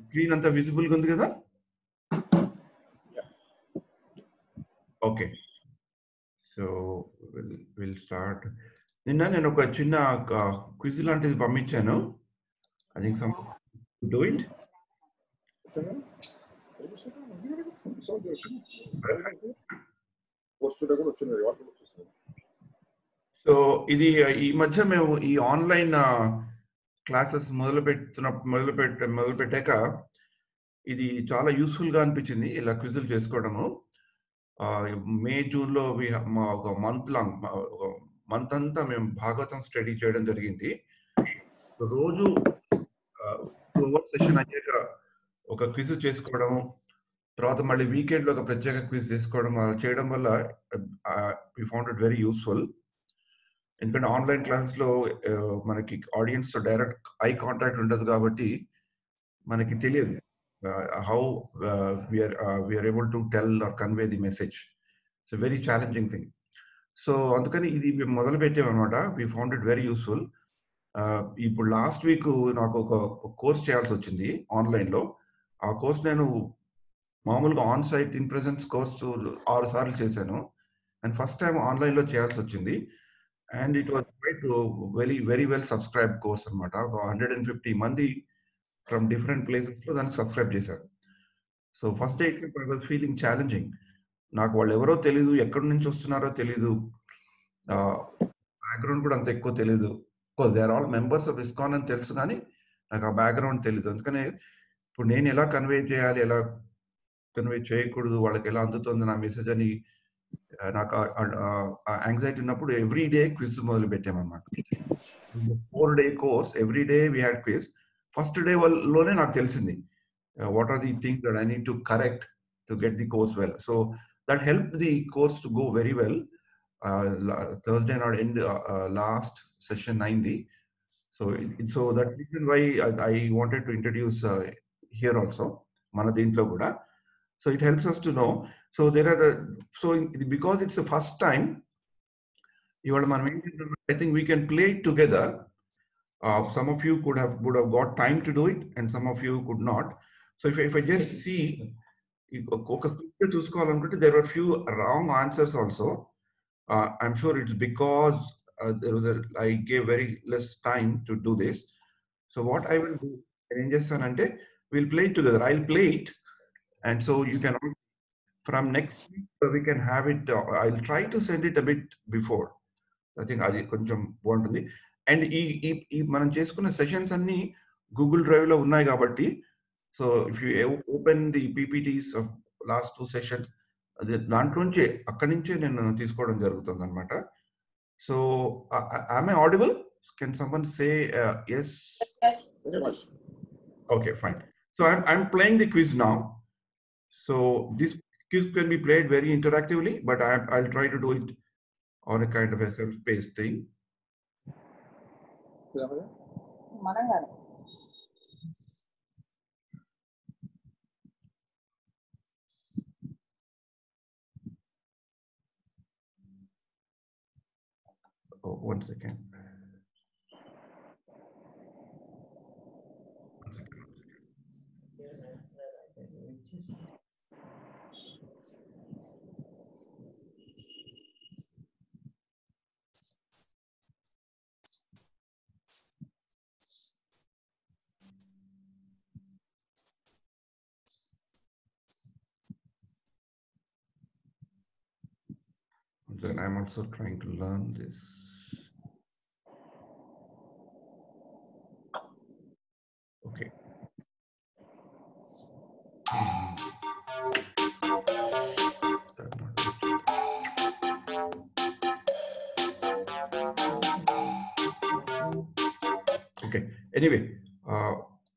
Screen అంతా విజిబుల్గా ఉంది కదా? Okay, so will start. నిన్న నేను ఒక చిన్న క్విజ్ లాంటిది పంపించాను. I think some do it. So ఇది ఈ మధ్య మేము ఈ ఆన్లైన్ క్లాసెస్ మొదలుపెట్టాక ఇది చాలా యూస్ఫుల్గా అనిపించింది, ఇలా క్విజులు చేసుకోవడము. మే జూన్లో ఒక మంత్ అంతా మేము భాగవతం స్టడీ చేయడం జరిగింది. రోజు 2 hours సెషన్ అయ్యాక ఒక క్విజ్ చేసుకోవడం, తర్వాత మళ్ళీ వీకెండ్ లో ఒక ప్రత్యేక క్విజ్ చేసుకోవడం చేయడం వల్ల we found it very useful. ఎందుకంటే ఆన్లైన్ క్లాసెస్ లో మనకి ఆడియన్స్ తో డైరెక్ట్ ఐ కాంటాక్ట్ ఉండదు కాబట్టి మనకి తెలియదు how we are able to tell or convey the message. So very challenging thing. So అందుకని ఇది మేము మొదలు పెట్టామన్నమాట. We found it very useful. ఇప్పుడు లాస్ట్ వీక్ నాకు ఒక కోర్స్ చేయాల్సి వచ్చింది ఆన్లైన్లో. ఆ కోర్స్ నేను మామూలుగా on site in presence course 6 సార్లు చేశాను, అండ్ ఫస్ట్ టైం ఆన్లైన్లో చేయాల్సి వచ్చింది. And it was quite very well subscribe course అనమాట. ఒక 150 మంది ఫ్రమ్ డిఫరెంట్ ప్లేసెస్లో దానికి సబ్స్క్రైబ్ చేశారు. So first day I was feeling challenging. నాకు వాళ్ళు ఎవరో తెలీదు, ఎక్కడి నుంచి వస్తున్నారో తెలీదు, బ్యాక్గ్రౌండ్ కూడా అంత ఎక్కువ తెలీదు. They are all members of ISKCON అని తెలుసు, కానీ నాకు ఆ బ్యాక్గ్రౌండ్ తెలీదు. అందుకనే ఇప్పుడు నేను ఎలా కన్వే చేయాలి, ఎలా కన్వే చేయకూడదు, వాళ్ళకి ఎలా అందుతుంది నా మెసేజ్ అని నాకు యాంగ్జైటీ ఉన్నప్పుడు ఎవ్రీ డే క్విజ్ మొదలు పెట్టామన్నమాట. 4-day course, every day we had quiz. First day లోనే నాకు తెలిసింది what are the things that I need to correct to get the course well. So that help the course to go very well. Thursday not end last session 9D. So that reason why I wanted to introduce here also mana dintlo kuda. So it helps us to know. So there are because it's the first time, I think we can play it together. Some of you would have got time to do it, and some of you could not. So if I just see there were few wrong answers also. I'm sure it's because I gave very less time to do this. So what I will do, we'll play it together. I'll play it, and so you can, from next week we can have it. I'll try to send it a bit before. I think adi koncham baguntundi. And ee manam cheskunna sessions anni Google Drive lo unnai kabatti, so if you open the PPTs of last 2 sessions, దాంట్లోంచే అక్కడి నుంచే నేను తీసుకోవడం జరుగుతుంది అనమాట. So am I audible? Can someone say yes? Yes. Okay, fine. So I'm playing the quiz now. So this quiz can be played very interactively, but I'll try to do it on a kind of a self-paced thing. Oh, one second. Then I'm also trying to learn this. Okay. Okay. Anyway,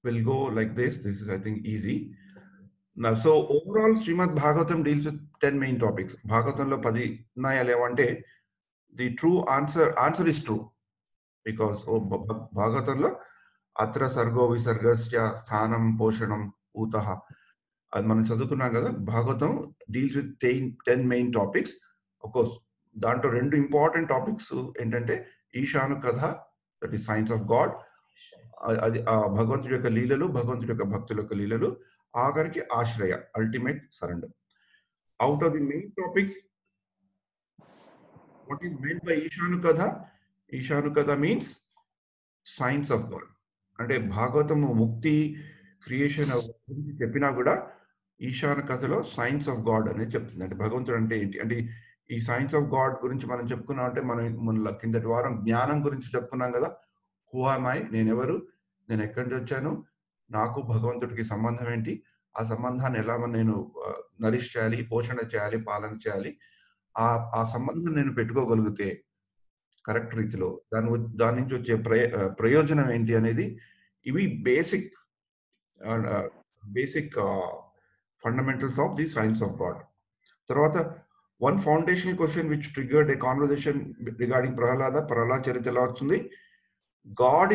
we'll go like this. This is, I think, easy. Now, so overall, Srimad Bhagavatam deals with 10 main topics. Bhagavatamlo 10 ఉన్నాయా లేవంటే the true answer is true, because Bhagavatamlo atra sargo visargasya sthanam poshanam utaha అది మనం చదువుకున్నాం కదా. Bhagavatam deals with 10 main topics. Of course దాంట్లో 2 important topics ఏంటంటే ఈశాను కథ, that is science of God, అది భగవంతుడి యొక్క లీలలు, భగవంతుడి యొక్క భక్తుల యొక్క లీలలు, ఆఖరికి ఆశ్రయ ultimate surrender. Out of the main topics, what is meant by ఈశానుకథ? ఈశానుకథ మీన్స్ సైన్స్ ఆఫ్ గాడ్. అంటే భాగవతము ముక్తి, క్రియేషన్ గురించి చెప్పినా కూడా ఈశాన కథలో సైన్స్ ఆఫ్ గాడ్ అనేది చెప్తుంది. అంటే భగవంతుడు అంటే ఏంటి? అంటే ఈ సైన్స్ ఆఫ్ గాడ్ గురించి మనం చెప్పుకున్నాం అంటే మనం మన కిందటి వారం జ్ఞానం గురించి చెప్పుకున్నాం కదా. Who am I? నేనెవరు? నేను ఎక్కడి నుంచి వచ్చాను? నాకు భగవంతుడికి సంబంధం ఏంటి? ఆ సంబంధాన్ని ఎలా నేను నరిష్ చేయాలి, పోషణ చేయాలి, పాలన చేయాలి. ఆ సంబంధం నేను పెట్టుకోగలిగితే కరెక్ట్ రీతిలో దాని నుంచి వచ్చే ప్రయోజనం ఏంటి అనేది ఇవి basic fundamentals of the science of God. తర్వాత one foundational question which triggered a conversation regarding Prahlad చరిత్ర ఎలా వస్తుంది? గాడ్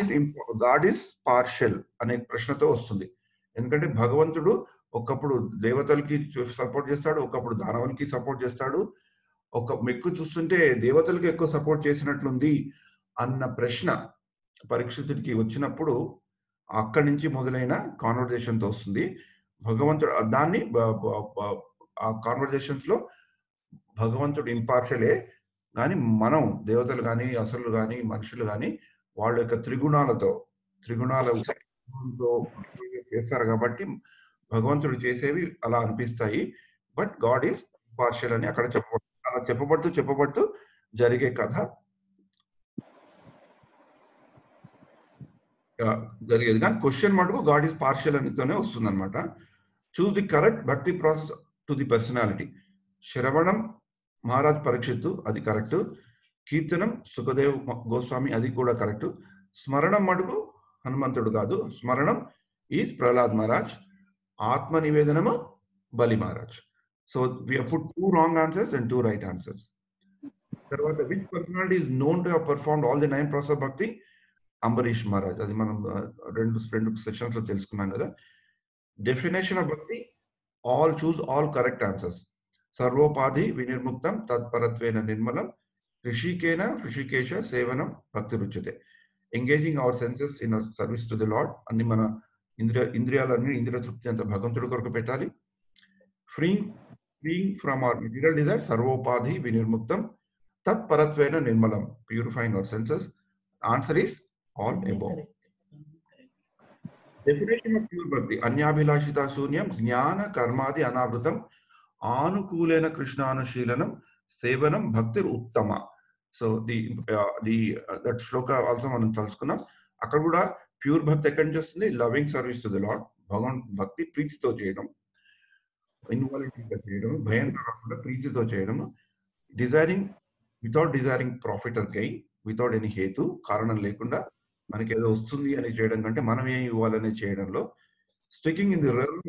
ఈస్ పార్షియల్ అనే ప్రశ్నతో వస్తుంది. ఎందుకంటే భగవంతుడు ఒకప్పుడు దేవతలకి సపోర్ట్ చేస్తాడు, ఒకప్పుడు దానవులకి సపోర్ట్ చేస్తాడు. ఒక మెక్కు చూస్తుంటే దేవతలకు ఎక్కువ సపోర్ట్ చేసినట్లుంది అన్న ప్రశ్న పరీక్షితుడికి వచ్చినప్పుడు అక్కడి నుంచి మొదలైన కాన్వర్జేషన్‌తో వస్తుంది. భగవంతుడు దాన్ని ఆ కాన్వర్జేషన్స్ లో భగవంతుడు ఇంపార్షియలే, కానీ మనం దేవతలు కానీ అసురులు కానీ మనుషులు కానీ వాళ్ళ యొక్క త్రిగుణాలతో చేస్తారు కాబట్టి భగవంతుడు చేసేవి అలా అనిపిస్తాయి. బట్ గాడ్ ఈస్ పార్షియల్ అని అక్కడ అలా చెప్పబడుతూ జరిగే కథ జరిగేది. కానీ క్వశ్చన్ మటుకు గాడ్ ఈస్ పార్షియల్ అనితోనే వస్తుందన్నమాట. చూస్ ది కరెక్ట్ భక్తి ప్రాసెస్ టు ది పర్సనాలిటీ. శ్రవణం మహారాజ్ పరీక్షిత్తు, అది కరెక్ట్. కీర్తనం సుఖదేవ్ గోస్వామి, అది కూడా కరెక్ట్. స్మరణం మటుకు హనుమంతుడు కాదు, స్మరణం ఈజ్ ప్రహ్లాద్ మహారాజ్. ఆత్మ నివేదనము Bali Maharaj. So we have put 2 wrong answers and 2 right answers. తర్వాత which personality is known to have performed all the 9 process of bhakti? Ambarish Maharaj. అది మనం రెండు సెషన్స్ లో తెలుసుకున్నాం కదా. Definition of bhakti, all correct answers. సర్వోపాధి వినిర్ముక్తం తత్పరత్వేన నిర్మలం ఋషికేన ఋషికేశ సేవనం భక్తి రుచ్యతే. Engaging our senses in service to the lord. అన్ని మన ఇంద్రియాలన్నీ ఇంద్రియ తృప్తి అంత భగవంతుడి కొరకు పెట్టాలి. Freeing from our material desire, సర్వోపాధి వినిర్ముక్తం తత్పరత్వేన నిర్మలం, purifying our senses. Answer is all above. Definition of pure bhakti: అన్యాభిలాషిత శూన్యం జ్ఞాన కర్మాది అనావృతం ఆనుకూలైన కృష్ణానుశీలనం సేవనం భక్తి ఉత్తమ. సో దట్ శ్లోక ఆల్సో మనం తెలుసుకున్నాం. అక్కడ కూడా ప్యూర్ భక్తి ఎక్కడి నుంచి వస్తుంది? Loving service to the lord. భగవంత్ భక్తి ప్రీతితో చేయడం, ఇన్వాలిటీగా చేయడం, భయంతో కాకుండా ప్రీతితో చేయడం. Without desiring profit or gain, without any హేతు, కారణం లేకుండా మనకి ఏదో వస్తుంది అని చేయడం కంటే మనం ఏం ఇవ్వాలని చేయడంలో. Sticking in the realm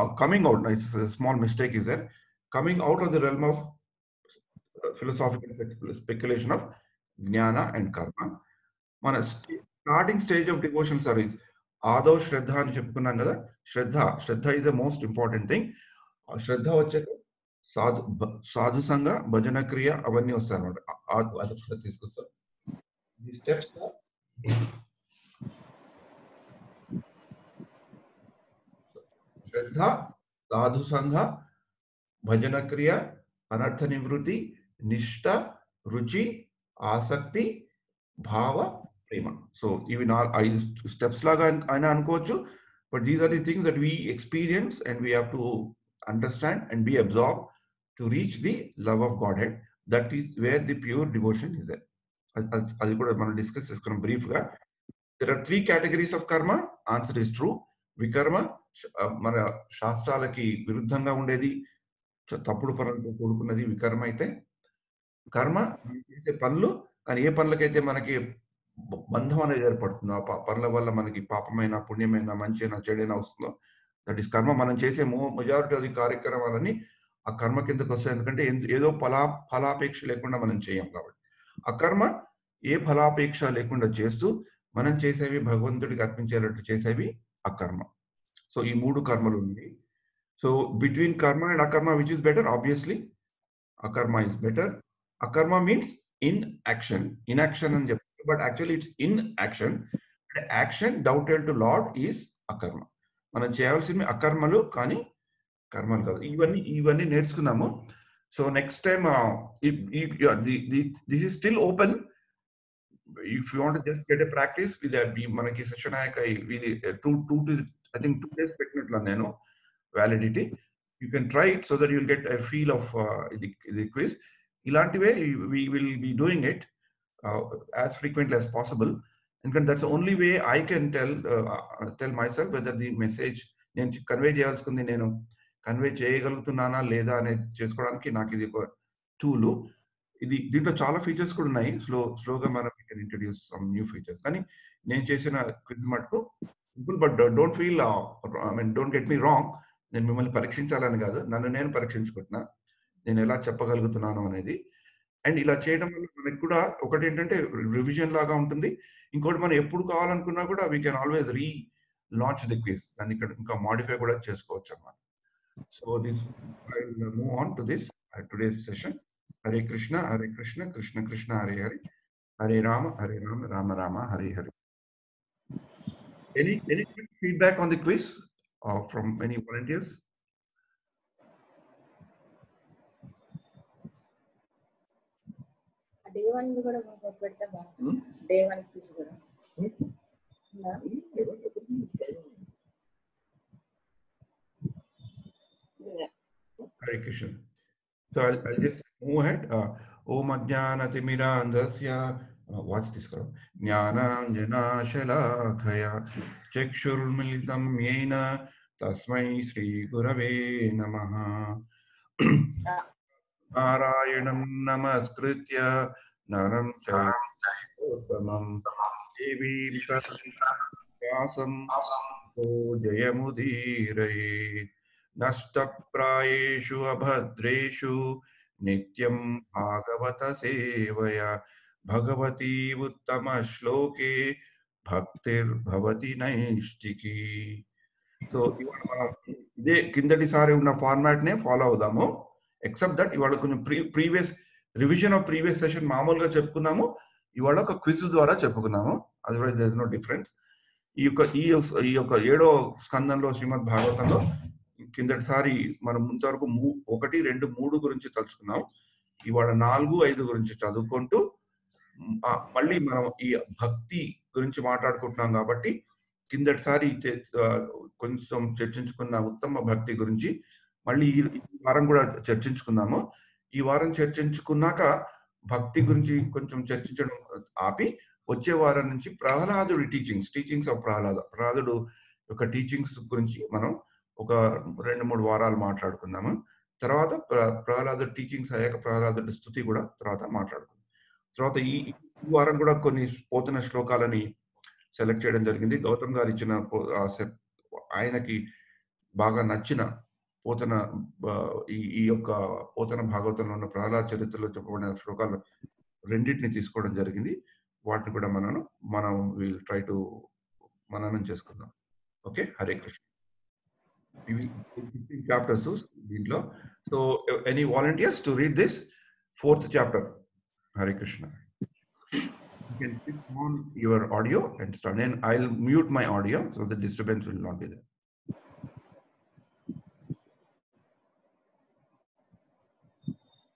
of coming out, small mistake is there, coming out of the realm of philosophical speculation of jnana and karma. మన starting stage of devotion service ఆదౌ శ్రద్ధ అని చెప్పుకున్నాం కదా. శ్రద్ధ is the most important thing. శ్రద్ధ వచ్చాక సాధు సంఘ, భజన క్రియ అవన్నీ వస్తాయి అనమాట. అది తీసుకొస్తారు. ఈ స్టెప్స్ శ్రద్ధ, సాధు సంఘ, భజన క్రియ, అనర్థ నివృత్తి, నిష్ట, రుచి, ఆసక్తి, భావ, ప్రేమ. సో ఇవి 5 స్టెప్స్ లాగా అయినా అనుకోవచ్చు. But these are the things that we experience and we have to understand and be absorb to reach the love of Godhead. That is where the pure devotion is there. అది కూడా మనం discuss చేసుకున్నాం brief గా. There are 3 categories of karma. Answer is true. వికర్మ మన శాస్త్రాలకి విరుద్ధంగా ఉండేది, తప్పుడు పనులతో కూడుకున్నది వికర్మ అయితే. కర్మ చేసే పనులు, కానీ ఏ పనులకైతే మనకి బంధం అనేది ఏర్పడుతుందో, ఆ పనుల వల్ల మనకి పాపమైన పుణ్యమైన మంచైనా చెడైనా వస్తుందో, దట్ ఈస్ కర్మ. మనం చేసే మెజారిటీ ఆఫ్ ది కార్యక్రమాలని ఆ కర్మ కిందకు వస్తాయి. ఎందుకంటే ఏదో ఫలాపేక్ష లేకుండా మనం చేయం కాబట్టి. ఆ కర్మ ఏ ఫలాపేక్ష లేకుండా చేస్తూ మనం చేసేవి భగవంతుడికి అర్పించేటట్టు చేసేవి అకర్మ. సో ఈ 3 కర్మలు ఉన్నాయి. సో బిట్వీన్ కర్మ అండ్ అకర్మ విచ్ ఇస్ బెటర్? ఆబ్వియస్లీ అకర్మ ఇస్ బెటర్. అకర్మ మీన్స్ ఇన్యాక్షన్ అని చెప్తారు, but actually it's in action. Action doubted to lord is అకర్మ. మనం చేయాల్సినవి అకర్మలు కానీ కర్మలు కాదు. ఇవన్నీ నేర్చుకున్నాము. So next time this is still open. If you want just get a practice మనకి సెషన్ అయ్యాక ఇది 2 days పెట్టినట్లు నేను validity. You can try it so that you'll get a feel of ఇది క్విజ్. ఇలాంటివే we will be doing it as frequently as possible. ఎందుకంటే that's the only way I can tell myself whether the message నేను convey చేయాల్సింది నేను convey చేయగలుగుతున్నానా లేదా అనేది చేసుకోవడానికి నాకు ఇది ఒక టూలు. దీంట్లో చాలా ఫీచర్స్ కూడా ఉన్నాయి. స్లోగా మనం ఇంట్రడ్యూస్ సమ్ న్యూ ఫీచర్స్. కానీ నేను చేసిన క్విజ్ మటుకు simple. But don't feel, I mean don't get me wrong. నేను మిమ్మల్ని పరీక్షించాలని కాదు, నన్ను నేను పరీక్షించుకుంటున్నా నేను ఎలా చెప్పగలుగుతున్నాను అనేది. అండ్ ఇలా చేయడం వల్ల మనకి కూడా ఒకటి ఏంటంటే రివిజన్ లాగా ఉంటుంది. ఇంకోటి మనం ఎప్పుడు కావాలనుకున్నా కూడా we can always launch the quiz. దాన్ని ఇక్కడ ఇంకా మాడిఫై కూడా చేసుకోవచ్చు అన్నమాట. So this I will move on to this today's session. Hare Krishna Krishna Krishna Hare Hare, Hare Rama Rama Rama Hare Hare. Any quick feedback on the quiz from any volunteers? Day 1 కూడా పెడితే బాగుంటుంది. Day 1 quiz కూడా. Hare Krishna. So I'll just move ahead. Om Ajnanatimirandasya. Watch this. Jnananjanashalakaya Chakshurmilitam Yena Tasmai Shri Gurave Namaha. Narayanam Namaskritya Naram Chaittamam Devim Vyasam Jayamudiraye Nashtaprayeshu abhadreshu nityam bhagavata sevaya bhagavati uttama shloke bhaktir bhavati naishtiki. So ఇవాళ మనం ఇదే కిందటిసారి ఉన్న format నే follow అవుదాము. Except that ఇవాళ కొంచెం previous revision of previous session మామూలుగా చెప్పుకున్నాము. ఇవాళ ఒక క్విజ్ ద్వారా చెప్పుకున్నాము. Otherwise there is no difference. ఈ యొక్క 7వ స్కందంలో శ్రీమద్ భాగవతంలో కిందటిసారి మనం ముంతవరకు 1, 2, 3 గురించి తలుచుకున్నాం. ఇవాళ 4, 5 గురించి చదువుకుంటూ మళ్ళీ మనం ఈ భక్తి గురించి మాట్లాడుకుంటున్నాం. కాబట్టి కిందటిసారి కొంచెం చర్చించుకున్న ఉత్తమ భక్తి గురించి మళ్ళీ ఈ వారం కూడా చర్చించుకుందాము. ఈ వారం చర్చించుకున్నాక భక్తి గురించి కొంచెం చర్చించడం ఆపి వచ్చే వారం నుంచి ప్రహ్లాదుడి టీచింగ్స్ ఆఫ్ ప్రహ్లాదుడు యొక్క టీచింగ్స్ గురించి మనం ఒక 2-3 వారాలు మాట్లాడుకుందాము. తర్వాత ప్రహ్లాదుడి టీచింగ్స్ అయ్యాక ప్రహ్లాదుడి స్తుతి కూడా తర్వాత మాట్లాడుకుందాం. తర్వాత ఈ వారం కూడా కొన్ని పోతన శ్లోకాలని సెలెక్ట్ చేయడం జరిగింది. గౌతమ్ గారు ఇచ్చిన ఆయనకి బాగా నచ్చిన పోతన ఈ యొక్క పోతన భాగవతంలో ఉన్న ప్రహ్లాద చరిత్రలో చెప్పబడిన శ్లోకాలు రెండింటిని తీసుకోవడం జరిగింది. వాటిని కూడా మనం విల్ ట్రై టు మననం చేసుకుందాం. ఓకే, హరే కృష్ణ. ఇవి 15 చాప్టర్స్ దీంట్లో. So any volunteers to read this 4th chapter? Hare Krishna. You can switch on your audio and start. Then I'll mute my audio so the disturbance will not be there.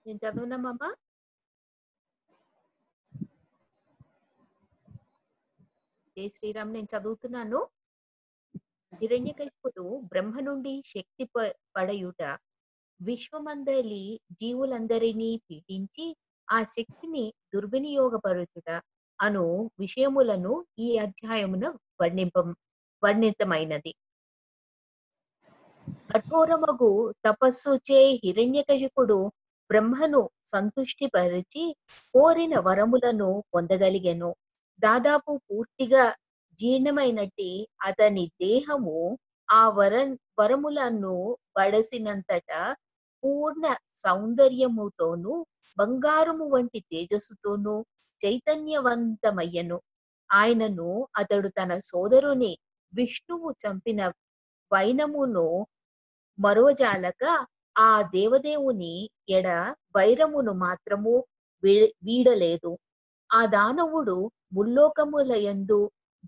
నేను చదువునామమ్మా. జై శ్రీరామ్. నేను చదువుతున్నాను. హిరణ్యకశిపుడు బ్రహ్మ నుండి శక్తి పడయుట, విశ్వమందలి జీవులందరినీ పీడించి ఆ శక్తిని దుర్వినియోగపరచుట అను విషయములను ఈ అధ్యాయమున వర్ణితమైనది. కఠోరమగు తపస్సు చే హిరణ్యకశిపుడు బ్రహ్మను సంతుష్టిపరిచి కోరిన వరములను పొందగలిగెను. దాదాపు పూర్తిగా జీర్ణమైనట్టి అతని దేహము ఆ వరములను బడసినంతట పూర్ణ సౌందర్యముతోనూ బంగారము వంటి తేజస్సుతోనూ చైతన్యవంతమయ్యను. ఆయనను అతడు తన సోదరుని విష్ణువు చంపిన వైనమును మరువజాలక ఆ దేవదేవుని ఎడ వైరమును మాత్రము వీడలేదు. ఆ దానవుడు ముల్లోకములయందు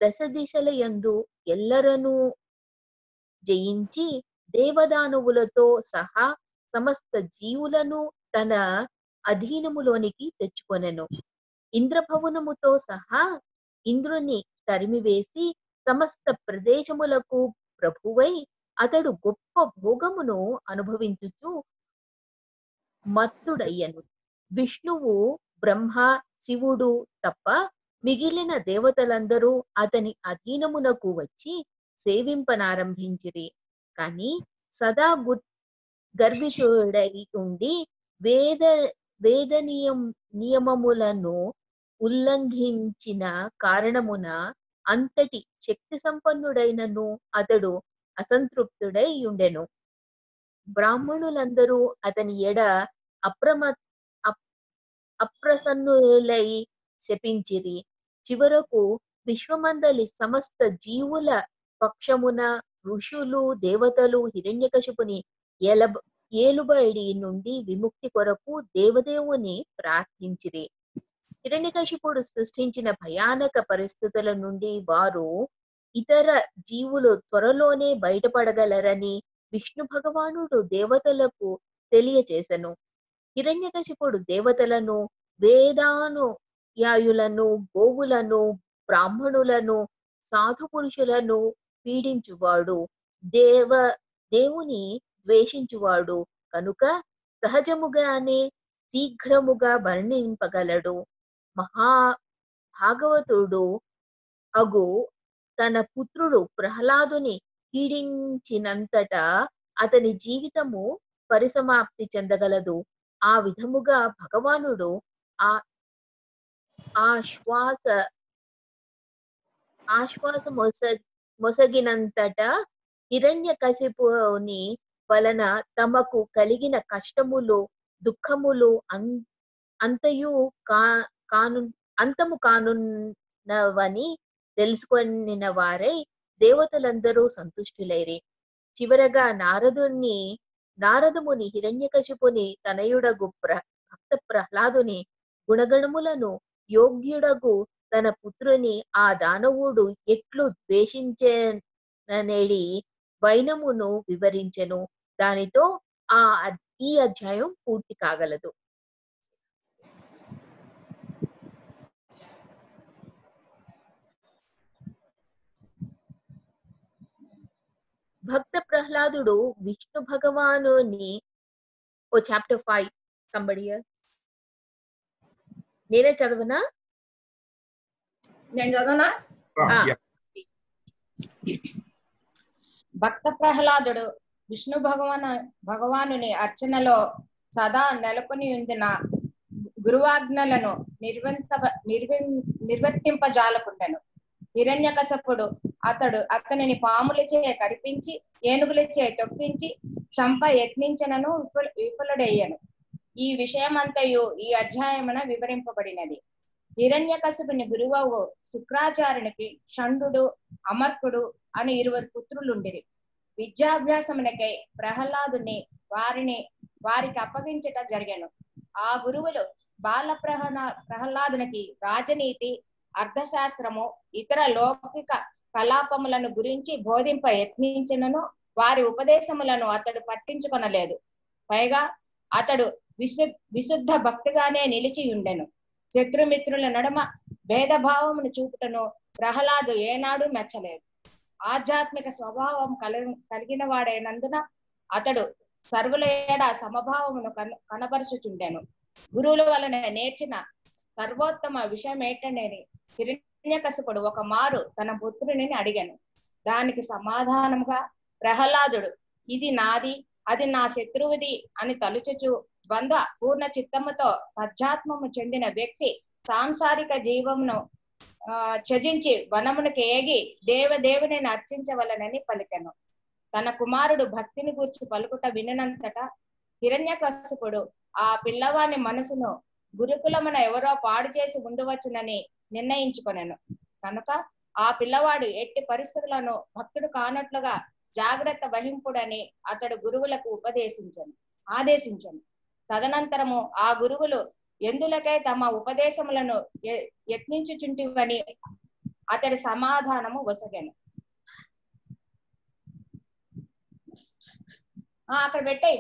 దశ దిశలయందు ఎల్లరనూ జయించి దేవదానవులతో సహా సమస్త జీవులను తన అధీనములోనికి తెచ్చుకొనెను. ఇంద్రభవనముతో సహా ఇంద్రుని తరిమివేసి సమస్త ప్రదేశములకు ప్రభువై అతడు గొప్ప భోగమును అనుభవించుచు మత్తుడయ్యను. విష్ణువు, బ్రహ్మ, శివుడు తప్ప మిగిలిన దేవతలందరూ అతని అధీనమునకు వచ్చి సేవింపనారంభించిరి. కాని సదా గర్వితుడై ఉండి వేద నియమములను ఉల్లంఘించిన కారణమున అంతటి శక్తి సంపన్నుడైనను అతడు అసంతృప్తుడై ఉండెను. బ్రాహ్మణులందరూ అతని ఎడ అప్రసన్నులై శపించిరి. చివరకు విశ్వమందలి సమస్త జీవుల పక్షమున ఋషులు, దేవతలు హిరణ్యకశిపుని ఏలుబడి నుండి విముక్తి కొరకు దేవదేవుని ప్రార్థించిరి. హిరణ్యకశిపుడు సృష్టించిన భయానక పరిస్థితుల నుండి వారు ఇతర జీవులు త్వరలోనే బయటపడగలరని విష్ణు భగవానుడు దేవతలకు తెలియచేసెను. హిరణ్యకశిపుడు దేవతలను, వేదానుయాయులను, గోవులను, బ్రాహ్మణులను, సాధు పురుషులను పీడించువాడు, దేవుని ద్వేషించువాడు కనుక సహజముగానే శీఘ్రముగా వర్ణింపగలడు. మహాభాగవతుడు అగు తన పుత్రుడు ప్రహ్లాదుని పీడించినంతటా అతని జీవితము పరిసమాప్తి చెందగలదు. ఆ విధముగా భగవానుడు ఆశ్వాస మొసగినంతట హిరణ్యకశిపుని వలన తమకు కలిగిన కష్టములు, దుఃఖములు అంతము కానున్నవని తెలుసుకొనిన వారై దేవతలందరూ సంతుష్టులైరి. చివరగా నారదముని హిరణ్యకశిపుని తనయుడగు భక్త ప్రహ్లాదుని గుణగణములను, యోగ్యుడగు తన పుత్రుని ఆ దానవుడు ఎట్లు ద్వేషించెననేడి వైనమును వివరించెను. దానితో ఈ అధ్యాయం పూర్తి కాగలదు. భక్త ప్రహ్లాదుడు విష్ణు భగవానుని చాప్టర్ 5 సంబడి నేనే చదవనా? నేను చదవనా? భక్త ప్రహ్లాదుడు విష్ణు భగవానుని అర్చనలో సదా నెలకొని ఉండిన గురువాజ్ఞలను నిర్వర్తింపజాలకుండెను. హిరణ్యకశపుడు అతనిని పాములచే కరిపించి, ఏనుగులచే తొక్కించి చంప యత్నించనను విఫలుడయ్యను. ఈ విషయమంతయు ఈ అధ్యాయమున వివరింపబడినది. హిరణ్యకశపుని గురువు శుక్రాచార్యునికి షండు, అమర్కుడు అని 2 పుత్రులుండిరి. విద్యాభ్యాసమునకై ప్రహ్లాదుని వారికి అప్పగించట జరిగెను. ఆ గురువులు బాల ప్రహ్లాదునికి రాజనీతి, అర్థశాస్త్రము, ఇతర లౌకిక కలాపములను గురించి బోధింప యత్నించినను వారి ఉపదేశములను అతడు పట్టించుకొనలేదు. పైగా అతడు విశుద్ధ భక్తిగానే నిలిచి ఉండెను. శత్రుమిత్రుల నడుమ భేదభావమును చూపుటను ప్రహ్లాదు ఏనాడు మెచ్చలేదు. ఆధ్యాత్మిక స్వభావం కలిగిన వాడైనందున అతడు సర్వుల ఏడ సమభావమును కనబరుచుచుండెను. గురువుల వలన నేర్చిన సర్వోత్తమ విషయం ఏంటనేది హిరణ్యకశిపుడు ఒక మారు తన పుత్రుని అడిగాను. దానికి సమాధానముగా ప్రహ్లాదుడు, ఇది నాది, అది నా శత్రువుది అని తలుచుచు ద్వంద్వ పూర్ణ చిత్తముతో తజ్జాత్మము చెందిన వ్యక్తి సాంసారిక జీవమును త్యజించి వనమునకు ఏగి దేవదేవుని అర్చించవలనని పలికెను. తన కుమారుడు భక్తిని గూర్చి పలుకుట వినినంతట హిరణ్యకశిపుడు ఆ పిల్లవాని మనసును గురుకులమున ఎవరో పాడు చేసి ఉండవచ్చునని నిర్ణయించుకొనెను. కనుక ఆ పిల్లవాడు ఎట్టి పరిస్థితులను భక్తుడు కానట్లుగా జాగ్రత్త వహింపుడని అతడు గురువులకు ఆదేశించను. తదనంతరము ఆ గురువులు ఎందులకై తమ ఉపదేశములను యత్నించుచుంటివని అతడి సమాధానము వసగెను. అక్కడ పెట్టాయి.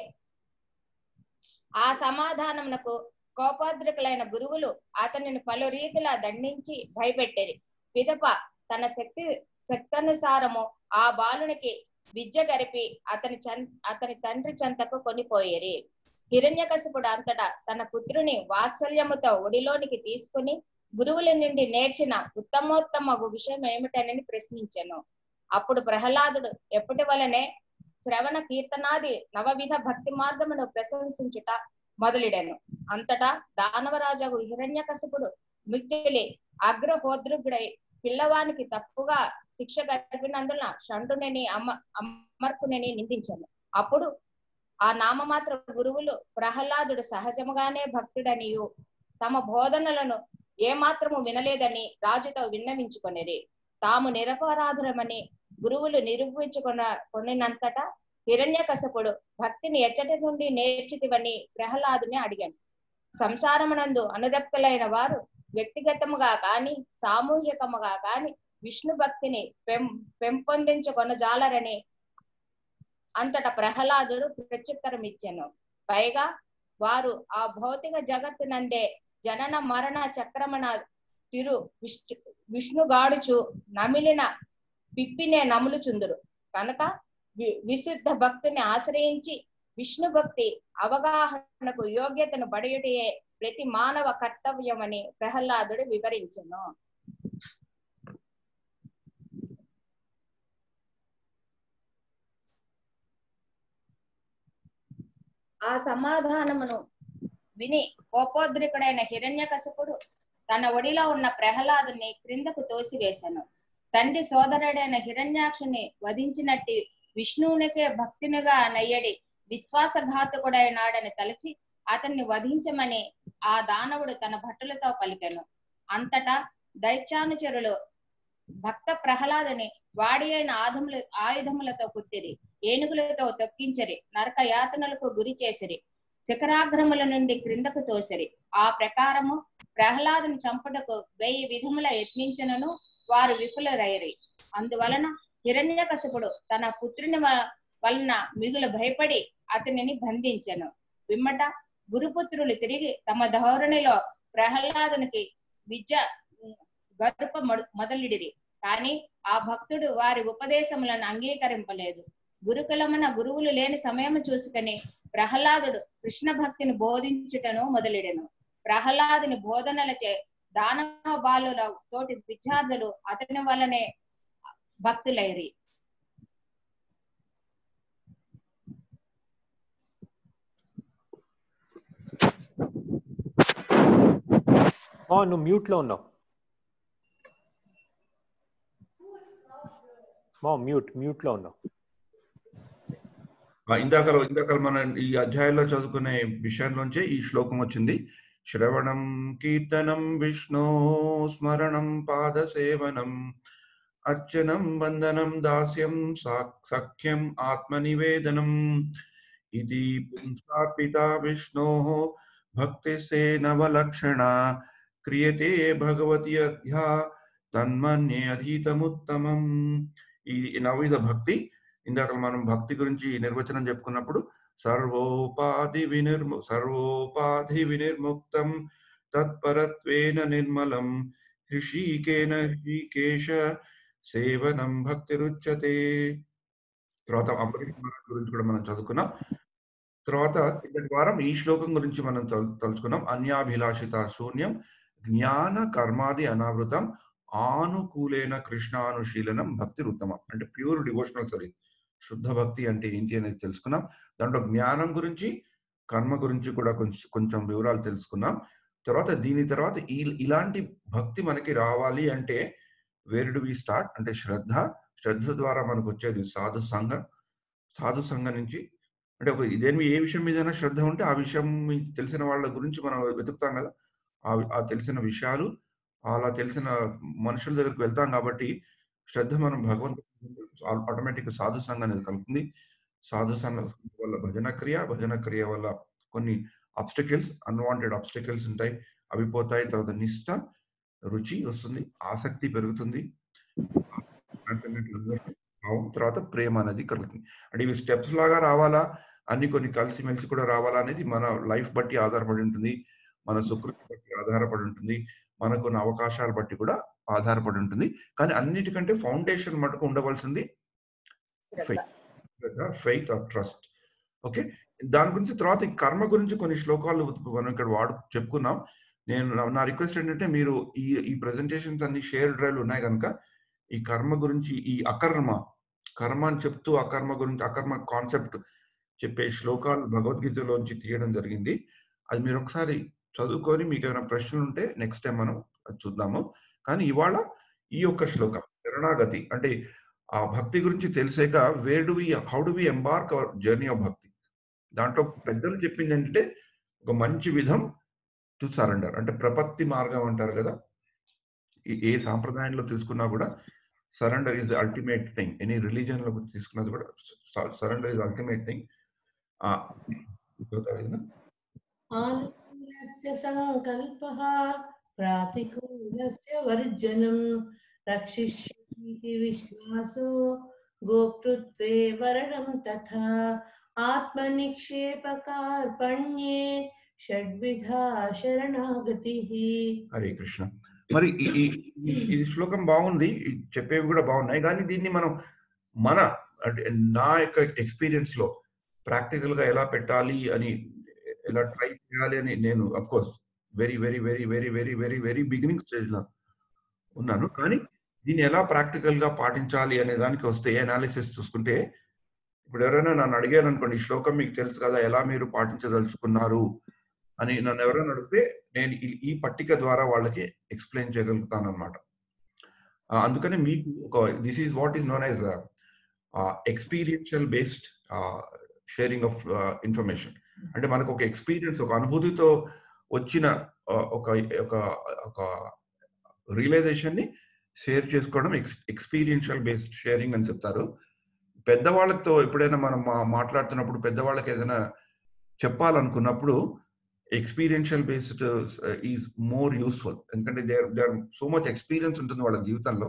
ఆ సమాధానమునకు కోపోద్రికులైన గురువులు అతనిని పలు రీతిలా దండించి భయపెట్టారు. పిదప తన శక్తానుసారము ఆ బాలునికి విద్య గరిపి అతని తండ్రి చెంతకు కొనిపోయేరి. హిరణ్యకశిపుడు అంతటా తన పుత్రుని వాత్సల్యముతో ఒడిలోనికి తీసుకుని గురువుల నుండి నేర్చిన ఉత్తమోత్తమ విషయం ఏమిటనని ప్రశ్నించెను. అప్పుడు ప్రహ్లాదుడు ఎప్పటి వలనే శ్రవణ కీర్తనాది నవవిధ భక్తి మార్గమును ప్రశంసించుట మొదలెడెను. అంతటా దానవరాజు హిరణ్యకశిపుడు మిక్కిలి అగ్రహోద్రుడై పిల్లవానికి తప్పుగా శిక్ష గరిపినందున షండునని అమర్కునని నిందించాను. అప్పుడు ఆ నామమాత్ర గురువులు ప్రహ్లాదుడు సహజముగానే భక్తుడనియు తమ బోధనలను ఏమాత్రము వినలేదని రాజుతో విన్నవించుకొనిరి. తాము నిరపరాధులమని గురువులు నిరూపించుకొనినంతటా హిరణ్యకశిపుడు భక్తిని ఎచ్చటి నుండి నేర్చితివని ప్రహ్లాదుని అడిగాను. సంసారమునందు అనురక్తులైన వారు వ్యక్తిగతముగా కాని సామూహికముగా కాని విష్ణు భక్తిని పెంపొందించుకొనజాలరని అంతటా ప్రహ్లాదుడు ప్రత్యుత్తరం ఇచ్చాను. పైగా వారు ఆ భౌతిక జగత్తునందే జనన మరణ చక్రమణ తిరు విష్ణుగాడుచు నమిలిన పిప్పినే నములుచుందురు కనుక విశుద్ధ భక్తుని ఆశ్రయించి విష్ణు భక్తి అవగాహనకు యోగ్యతను బడియుటయే ప్రతి మానవ కర్తవ్యమని ప్రహ్లాదుడు వివరించెను. ఆ సమాధానమును విని కోపోద్రికుడైన హిరణ్యకశిపుడు తన ఒడిలో ఉన్న ప్రహ్లాదుని క్రిందకు తోసివేశాను. తండ్రి సోదరుడైన హిరణ్యాక్షుని వధించినట్టి విష్ణువునికే భక్తునిగా నయ్యడి విశ్వాసఘాతకుడైనాడని తలచి అతన్ని వధించమని ఆ దానవుడు తన భటులతో పలికెను. అంతటా దైత్యానుచరులు భక్త ప్రహ్లాదుని వాడి అయిన ఆయుధములతో కుట్టిరి, ఏనుగులతో తొక్కించరి, నరక యాతనలకు గురి చేసిరి, శిఖరాగ్రముల నుండి క్రిందకు తోసిరి. ఆ ప్రకారము ప్రహ్లాదుని చంపుటకు 1000 విధముల యత్నించినను వారు విఫలురైరి. అందువలన హిరణ్యకశిపుడు తన పుత్రుని వలన మిగులు భయపడి అతనిని బంధించెను. పిమ్మట గురుపుత్రులు తిరిగి తమ ధోరణిలో ప్రహ్లాదునికి విద్య గరుప మొదలిడిరి. కానీ ఆ భక్తుడు వారి ఉపదేశములను అంగీకరింపలేదు. గురుకులమున గురువులు లేని సమయం చూసుకుని ప్రహ్లాదుడు కృష్ణ భక్తిని బోధించుటను మొదలెడెను. ప్రహ్లాదుని బోధనలచే దానవ బాలుల తోటి విద్యార్థులు అతని వలనే భక్తులైరి. నువ్వు మ్యూట్ లో ఉన్నావు. మ్యూట్ లో ఉన్నావు. ఇందాక మనం ఈ అధ్యాయంలో చదువుకునే విషయంలోంచే ఈ శ్లోకం వచ్చింది. శ్రవణం కీర్తనం విష్ణో స్మరణం పాదసేవనం అర్చనం వందనం దాస్యం సఖ్యం ఆత్మనివేదనం ఇది పుంసార్పితా విష్ణోః భక్తిసేనవలక్షణ క్రియతే భగవతి అధ్యా తన్మన్యే అధీతముత్తమం. ఈ నవవిధ భక్తి, ఇందాక మనం భక్తి గురించి నిర్వచనం చెప్పుకున్నప్పుడు సర్వోపాధి వినిర్ముక్తం తత్పరత్వేన నిర్మలం హృషికేశ సేవనం భక్తిరుచ్యతే. తర్వాత అంబరీష్ మహారాజ్ గురించి కూడా మనం చదువుకున్నాం. తర్వాత ఇక్కడి వారం ఈ శ్లోకం గురించి మనం తలుచుకున్నాం. అన్యాభిలాషిత శూన్యం జ్ఞాన కర్మాది అనావృతం ఆనుకూలేన కృష్ణానుశీలనం భక్తి ఉత్తమం. అంటే ప్యూర్ డివోషనల్ సర్వీస్, శుద్ధ భక్తి అంటే ఏంటి అనేది తెలుసుకున్నాం. దాంట్లో జ్ఞానం గురించి, కర్మ గురించి కూడా కొంచెం వివరాలు తెలుసుకున్నాం. తర్వాత దీని తర్వాత ఇలాంటి భక్తి మనకి రావాలి అంటే వేర్ డు వి స్టార్ట్ అంటే శ్రద్ధ ద్వారా మనకు వచ్చేది సాధు సంఘం నుంచి. అంటే ఏ విషయం మీదైనా శ్రద్ధ ఉంటే ఆ విషయం తెలిసిన వాళ్ళ గురించి మనం వెతుకుతాం కదా, ఆ తెలిసిన విషయాలు అలా తెలిసిన మనుషుల దగ్గరికి వెళ్తాం. కాబట్టి శ్రద్ధ మనం భగవంతుడు ఆటోమేటిక్గా సాధు సంఘం అనేది కలుగుతుంది. సాధు సంఘం వల్ల భజన క్రియ వల్ల కొన్ని ఆబ్స్టికల్స్, అన్వాంటెడ్ ఆబ్స్టికల్స్ ఉంటాయి, అవి పోతాయి. తర్వాత నిష్ఠ, రుచి వస్తుంది, ఆసక్తి పెరుగుతుంది, భావం, తర్వాత ప్రేమ అనేది కలుగుతుంది. అంటే ఇవి స్టెప్స్ లాగా రావాలా, అన్ని కొన్ని కలిసిమెలిసి కూడా రావాలా అనేది మన లైఫ్ బట్టి ఆధారపడి ఉంటుంది, మన సుకృతి బట్టి ఆధారపడి ఉంటుంది, మనకున్న అవకాశాలు బట్టి కూడా ఆధారపడి ఉంటుంది. కానీ అన్నిటికంటే ఫౌండేషన్ మటుకు ఉండవలసింది ఫెయిత్ ఆర్ ట్రస్ట్. ఓకే, దాని గురించి తర్వాత ఈ కర్మ గురించి కొన్ని శ్లోకాలు మనం ఇక్కడ చెప్పుకున్నాం. నా రిక్వెస్ట్ ఏంటంటే మీరు ఈ ప్రెజెంటేషన్స్ అన్ని షేర్ డ్రైవ్లు ఉన్నాయి కనుక ఈ కర్మ గురించి, ఈ కర్మ అని చెప్తూ అకర్మ గురించి, అకర్మ కాన్సెప్ట్ చెప్పే శ్లోకాలు భగవద్గీతలోంచి తీయడం జరిగింది. అది మీరు ఒకసారి చదువుకొని మీకు ఏమైనా ప్రశ్నలు ఉంటే నెక్స్ట్ టైం మనం చూద్దాము. కానీ ఇవాళ ఈ యొక్క శ్లోకం శరణాగతి అంటే ఆ భక్తి గురించి తెలిసాక how do we embark our journey of bhakti. దాంట్లో పెద్దలు చెప్పింది ఏంటంటే ఒక మంచి విధం టు సరెండర్, అంటే ప్రపత్తి మార్గం అంటారు కదా. ఏ సాంప్రదాయంలో తీసుకున్నా కూడా surrender is ultimate thing. Any religion లో తీసుకున్నది కూడా సరెండర్ ఈజ్ అల్టిమేట్ థింగ్. ఆనుకూలస్య సంకల్పః ప్రాతికూలస్య వర్జనం రక్షిష్యతి విశ్వాసో గోప్తృత్వే వరణం తథా ఆత్మనిక్షేపకార్పణ్యే షడ్విధా శరణాగతిః. హరే కృష్ణ. మరి ఈ శ్లోకం బాగుంది, చెప్పేవి కూడా బాగున్నాయి. కానీ దీన్ని మనం అంటే నా యొక్క ఎక్స్పీరియన్స్ లో ప్రాక్టికల్ గా ఎలా పెట్టాలి అని, ఎలా ట్రై చేయాలి అని నేను of course very very very very very very very beginning stage లో ఉన్నాను. కానీ దీన్ని ఎలా ప్రాక్టికల్ గా పాటించాలి అనే దానికి వస్తే అనాలిసిస్ చూసుకుంటే, ఇప్పుడు ఎవరైనా నన్ను అడిగారు అనుకోండి, ఈ శ్లోకం మీకు తెలుసు కదా, ఎలా మీరు పాటించదలుచుకున్నారు అని నన్ను ఎవరైనా అడిగితే నేను ఈ పట్టిక ద్వారా వాళ్ళకి ఎక్స్ప్లెయిన్ చేయగలుగుతాను అనమాట. అందుకని మీకు this is what is known as experiential based sharing of information. అంటే మనకు ఒక ఎక్స్పీరియన్స్, ఒక అనుభూతితో వచ్చిన ఒక రియలైజేషన్ ని షేర్ చేసుకోవడం ఎక్స్పీరియన్షియల్ బేస్డ్ షేరింగ్ అని చెప్తారు. పెద్దవాళ్ళతో ఎప్పుడైనా మనం మాట్లాడుతున్నప్పుడు పెద్దవాళ్ళకి ఏదైనా చెప్పాలనుకున్నప్పుడు experiential based is more useful. ఎందుకంటే they are so much experience ఉంటుంది వాళ్ళ జీవితంలో,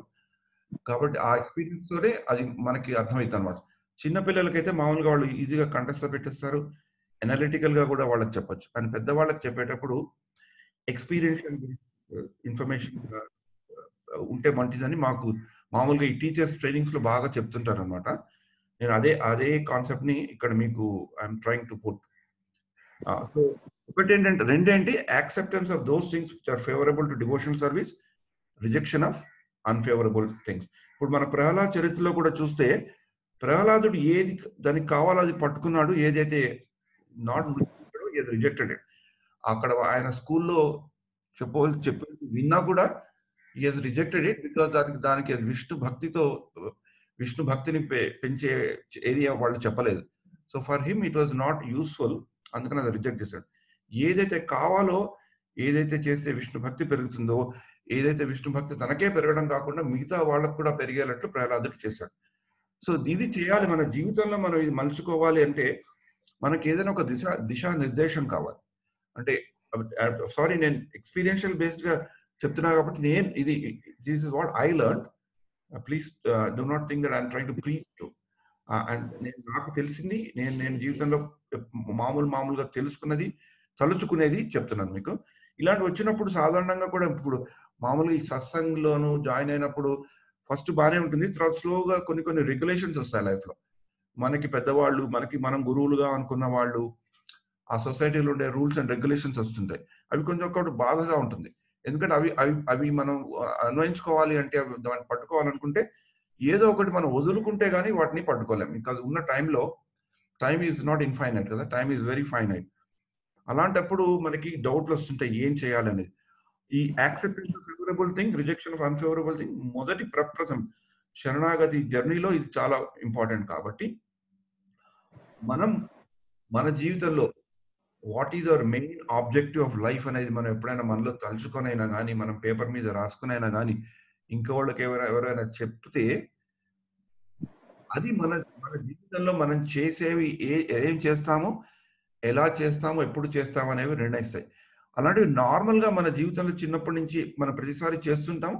కాబట్టి ఆ ఎక్స్పీరియన్స్ తోనే అది మనకి అర్థమవుతుంది అనమాట. చిన్నపిల్లలకైతే మామూలుగా వాళ్ళు ఈజీగా కంటెస్ట్ పెట్టేస్తారు, ఎనాలిటికల్ గా కూడా వాళ్ళకి చెప్పొచ్చు. కానీ పెద్దవాళ్ళకి చెప్పేటప్పుడు ఎక్స్పీరియన్షియల్ ఇన్ఫర్మేషన్ ఉంటే మంచిదని మాకు మామూలుగా ఈ టీచర్స్ ట్రైనింగ్స్ లో బాగా చెప్తుంటారు అనమాట. నేను అదే కాన్సెప్ట్ ని ఇక్కడ మీకు I'm trying to put. So ఒకటి ఏంటంటే, రెండేంటి, acceptance of those things which are favourable to devotional service, rejection of unfavourable things. ఇప్పుడు మన ప్రహ్లాద్ చరిత్రలో కూడా చూస్తే ప్రహ్లాదుడు ఏది దానికి కావాలో అది పట్టుకున్నాడు, ఏదైతే నాట్ ఏది రిజెక్టెడ్. అక్కడ ఆయన స్కూల్లో చెప్పి విన్నా కూడా he has rejected it because దానికి విష్ణు భక్తిని పెంచే ఏరియా వాళ్ళు చెప్పలేదు. So for him it was not useful, అందుకని అది రిజెక్ట్ చేశాడు. ఏదైతే కావాలో, ఏదైతే చేస్తే విష్ణు భక్తి పెరుగుతుందో, ఏదైతే విష్ణు భక్తి తనకే పెరగడం కాకుండా మిగతా వాళ్ళకు కూడా పెరిగేటట్లు ప్రహ్లాదుడు చేశాడు. సో ఇది చేయాలి మన జీవితంలో. మనం ఇది మలుచుకోవాలి అంటే మనకి ఏదైనా ఒక దిశా నిర్దేశం కావాలి. అంటే సారీ, నేను ఎక్స్పీరియన్షియల్ బేస్డ్ గా చెప్తున్నా కాబట్టి this is what I learn. Please do not think that I'm trying to preach you. And నాకు తెలిసింది, నేను జీవితంలో మామూలుగా తెలుసుకున్నది, తలుచుకునేది చెప్తున్నాను మీకు. ఇలాంటి వచ్చినప్పుడు సాధారణంగా కూడా ఇప్పుడు మామూలుగా ఈ సత్సంగ్లోను జాయిన్ అయినప్పుడు ఫస్ట్ బాగానే ఉంటుంది, తర్వాత స్లోగా కొన్ని రెగ్యులేషన్స్ వస్తాయి లైఫ్ లో. మనకి పెద్దవాళ్ళు, మనం గురువులుగా అనుకున్న వాళ్ళు, ఆ సొసైటీలో ఉండే రూల్స్ అండ్ రెగ్యులేషన్స్ వస్తుంటాయి. అవి కొంచెం ఒకటి బాధగా ఉంటుంది. ఎందుకంటే అవి మనం అన్వయించుకోవాలి అంటే, దాన్ని పట్టుకోవాలనుకుంటే ఏదో ఒకటి మనం వదులుకుంటే గానీ వాటిని పట్టుకోలేము. ఇంకా ఉన్న టైం ఈజ్ నాట్ ఇన్ఫైనైట్ కదా, టైం ఈజ్ వెరీ ఫైనైట్. అలాంటప్పుడు మనకి డౌట్లు వస్తుంటాయి ఏం చేయాలనేది. ఈ acceptance of favourable thing, rejection of unfavourable thing మొదటి ప్రప్రథం శరణాగతి జర్నీలో ఇది చాలా ఇంపార్టెంట్. కాబట్టి మనం మన జీవితంలో what is our main objective of life అనేది మనం ఎప్పుడైనా మనలో తలుచుకొనైనా కానీ, మనం పేపర్ మీద రాసుకునైనా కానీ, ఇంకోళ్ళకి ఎవరైనా చెప్తే అది మన జీవితంలో మనం చేసేవి ఏం చేస్తామో ఎలా చేస్తామో, ఎప్పుడు చేస్తామో అనేవి నిర్ణయిస్తాయి. అలాంటివి నార్మల్‌గా మన జీవితంలో చిన్నప్పటి నుంచి మనం ప్రతిసారి చేస్తుంటాం.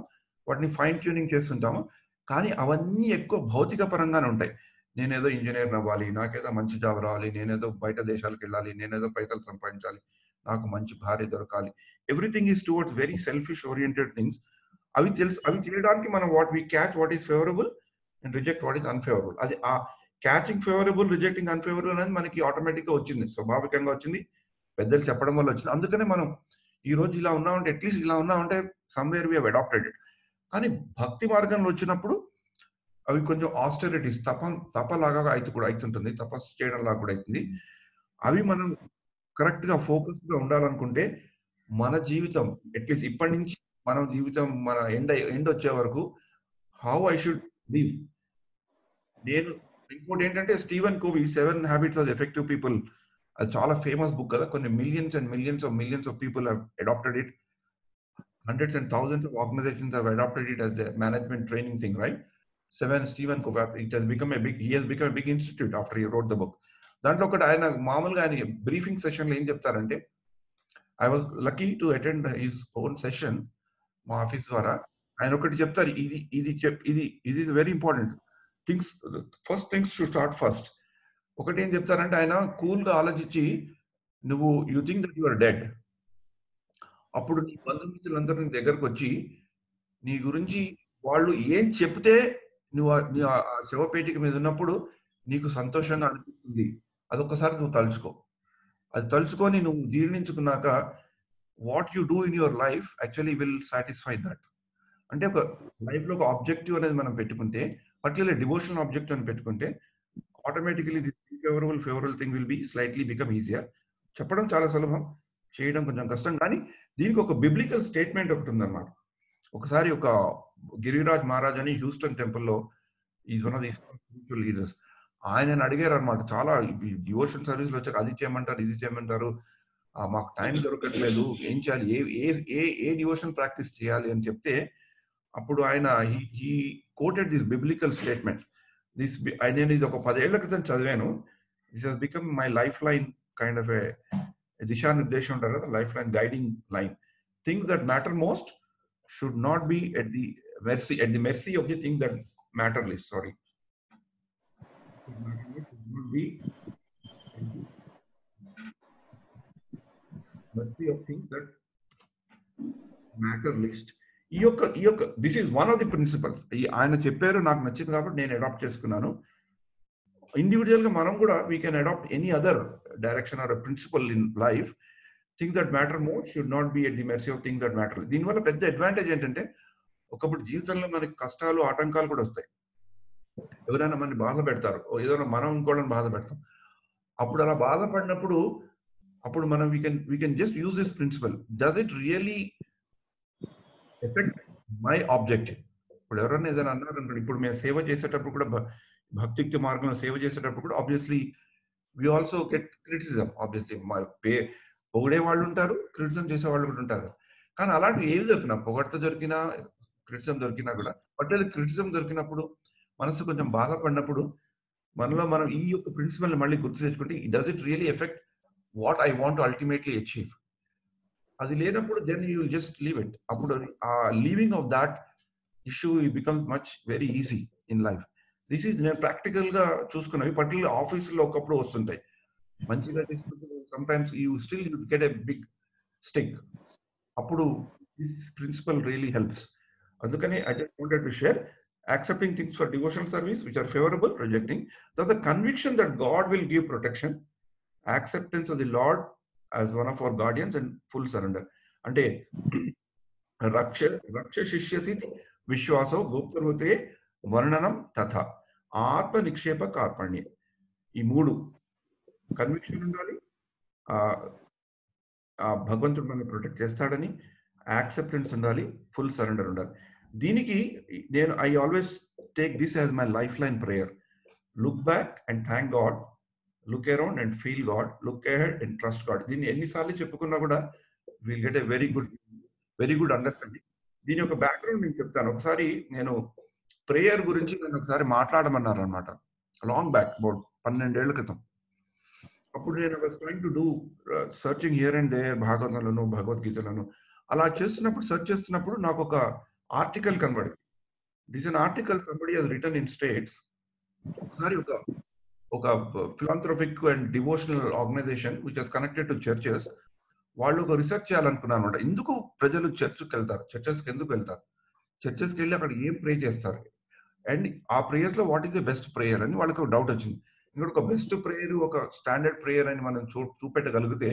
వాటిని ఫైన్ ట్యూనింగ్ చేస్తుంటాము. కానీ అవన్నీ ఎక్కువ భౌతిక పరంగానే ఉంటాయి. నేనేదో ఇంజినీర్‌ని అవ్వాలి, నాకేదో మంచి జాబ్ రావాలి, నేనేదో బయట దేశాలకెళ్ళాలి, నేనేదో పైసలు సంపాదించాలి, నాకు మంచి భార్య దొరకాలి. Everything is towards very selfish oriented things. అవి చేయడానికి మనం what is favourable and reject what is unfavourable. అది క్యాచింగ్ ఫేవరబుల్, రిజెక్టింగ్ అన్‌ఫేవరబుల్ అనేది మనకి ఆటోమేటిక్‌గా వచ్చింది. స్వాభావికంగా వచ్చింది. పెద్దలు చెప్పడం వల్ల వచ్చింది. అందుకనే మనం ఈ రోజు ఇలా ఉన్నామంటే, అట్‌లీస్ట్ ఇలా ఉన్నామంటే somewhere we have adapted it. కానీ భక్తి మార్గంలో వచ్చినప్పుడు అవి కొంచెం ఆస్టెరిటీస్ తపలాగా అయితుంటుంది. తపస్సు చేయడం లాగా కూడా అయితుంది. అవి మనం కరెక్ట్‌గా ఫోకస్డ్‌గా ఉండాలనుకుంటే మన జీవితం అట్‌లీస్ట్ ఇప్పటి నుంచి మన జీవితం మన ఎండ్ వచ్చే వరకు హౌ ఐ షుడ్ లివ్. నేను ఇంకోటి ఏంటంటే Steven Covey 7 habits of effective people, అది చాలా ఫేమస్ బుక్ కదా. కొన్ని millions and millions of people have adapted it. Hundreds and thousands of organizations have adopted it as their management training thing, right? Stephen Covey, he has become a big institute after he wrote the book. దాంట్లో ఒకటి ఆయన మామూలుగా ఆయన briefing సెషన్లో ఏం చెప్తారంటే, I was lucky to attend his own session మా office ద్వారా. ఆయన ఒకటి చెప్తారు, ఇది very important first things should start first. ఒకటి ఏం చెప్తారంటే, ఆయన కూల్గా ఆలోచించి, you think that you are dead. అప్పుడు నీ బంధుమిత్రులందరూ నీ దగ్గరకు వచ్చి నీ గురించి వాళ్ళు ఏం చెప్తే నువ్వు ఆ శవపేటిక మీద ఉన్నప్పుడు నీకు సంతోషంగా అనిపిస్తుంది, అదొక్కసారి నువ్వు తలుచుకో. అది తలుచుకొని నువ్వు జీర్ణించుకున్నాక what you do in your life actually will satisfy that. అంటే ఒక లైఫ్లో ఒక ఆబ్జెక్టివ్ అనేది మనం పెట్టుకుంటే, పర్టికులర్ డివోషనల్ ఆబ్జెక్టివ్ అని పెట్టుకుంటే, automatically the favourable thing will be slightly become easier. చెప్పడం చాలా సులభం, చేయడం కొంచెం కష్టం. కానీ దీనికి ఒక బిబ్లికల్ స్టేట్మెంట్ ఒకటి ఉందన్నమాట. ఒకసారి ఒక గిరిరాజ్ మహారాజ్ అని హ్యూస్టన్ టెంపుల్లో is one of the spiritual leaders. ఆయనని అడిగారు అనమాట, చాలా డివోషన్ సర్వీస్లో వచ్చాక అది చేయమంటారు, ఇది చేయమంటారు, మాకు టైం దొరకట్లేదు, ఏం చేయాలి, ఏ డివోషన్ ప్రాక్టీస్ చేయాలి అని చెప్తే, అప్పుడు ఆయన he quoted this biblical statement. నేను ఇది ఒక 10 ఏళ్ల క్రితం చదివాను. This has become my lifeline kind of a దిశానిర్దేశం ఉంటారు కదా, lifeline, guiding line. Things that matter most should not be at the mercy of the things that matter least. Sorry. Should not be at the mercy of things that matter least. ఈ యొక్క this is one of the principles. ఆయన చెప్పారు, నాకు నచ్చింది కాబట్టి నేను adapt చేసుకున్నాను. Individual గా మనం కూడా we can adapt any other direction or principle in life. Things that matter most should not be at the mercy of things that matter. దీనివల్ల పెద్ద అడ్వాంటేజ్ ఏంటంటే, ఒకప్పుడు జీవితంలో మనకి కష్టాలు, ఆటంకాలు కూడా వస్తాయి. ఎవరైనా మనని బాధ పెడతారు, ఏదైనా మనం ఇంకోళ్ళని బాధ పెడతాం. అప్పుడు అలా బాధపడినప్పుడు అప్పుడు మనం we can just use this principle. Does it really affect my objective? ఇప్పుడు ఎవరైనా ఏదైనా అన్నారనుకోండి, ఇప్పుడు మేము సేవ చేసేటప్పుడు కూడా, భక్తియుక్త మార్గంలో సేవ చేసేటప్పుడు కూడా obviously we also get criticism. Obviously పొగిడే వాళ్ళు ఉంటారు, క్రిటిసిజం చేసే వాళ్ళు కూడా ఉంటారు. కానీ అలాంటివి ఏవి దొరికినా, పొగడ్త దొరికినా, క్రిటిసిజం దొరికినా కూడా, పర్టికులర్ క్రిటిసిజం దొరికినప్పుడు, మనసు కొంచెం బాధపడినప్పుడు, మనలో మనం ఈ యొక్క ప్రిన్సిపల్ని మళ్ళీ గుర్తు తెచ్చుకుంటే, does it really affect what I want to ultimately achieve? అది లేనప్పుడు then you will just leave it. అప్పుడు ఆ leaving of that issue becomes much very easy in life. This is నేను ప్రాక్టికల్ గా చూసుకున్నవి. పర్టికులర్ ఆఫీసులో ఒకప్పుడు వస్తుంటాయి, మంచిగా తీసుకుంటే sometimes you still get a big stick. అప్పుడు దిస్ ప్రిన్సిపల్ రియలీ హెల్ప్స్. అందుకని I just wanted to share accepting things for devotional service which are favorable, rejecting. That's the conviction that God will give protection, acceptance of the Lord as one of our guardians, and full surrender. Ante raksha shishyati vishwaso goptarvate varnanam tatha atma nikshepa karpanya. ఈ మూడు conviction ఉండాలి, భగవంతుడు మనల్ని protect చేస్తాడని, acceptance ఉండాలి, full surrender ఉండాలి. దీనికి నేను I always take this as my life line prayer. Look back and thank God, look around and feel God, look ahead and trust God. దీన్ని ఎన్నిసార్లు చెప్పుకున్నా కూడా will get a very good understanding. దీని యొక్క background నేను చెప్తాను. ఒకసారి నేను ప్రేయర్ గురించి నన్ను ఒకసారి మాట్లాడమన్నారు అనమాట, లాంగ్ బ్యాక్, అబౌట్ 12 ఏళ్ల క్రితం. అప్పుడు నేను was trying to do searching here and there భాగవతంలోను భగవద్గీతలను అలా చేస్తున్నప్పుడు సెర్చ్ చేస్తున్నప్పుడు నాకు ఒక ఆర్టికల్ కనబడింది. This an article somebody has written in States. ఒకసారి ఒక philanthropic and devotional organization which has connected to churches వాళ్ళు ఒక రీసెర్చ్ చేయాలనుకున్నారు అనమాట. ఎందుకు ప్రజలు చర్చ్కి వెళ్తారు, చర్చెస్కి ఎందుకు వెళ్తారు, చర్చెస్కి వెళ్ళి అక్కడ ఏం ప్రే చేస్తారు, అండ్ ఆ ప్రేయర్స్ లో what is the best prayer అని వాళ్ళకి డౌట్ వచ్చింది. ఇక్కడ ఒక బెస్ట్ ప్రేయర్, ఒక స్టాండర్డ్ ప్రేయర్ అని మనం చూపెట్టగలిగితే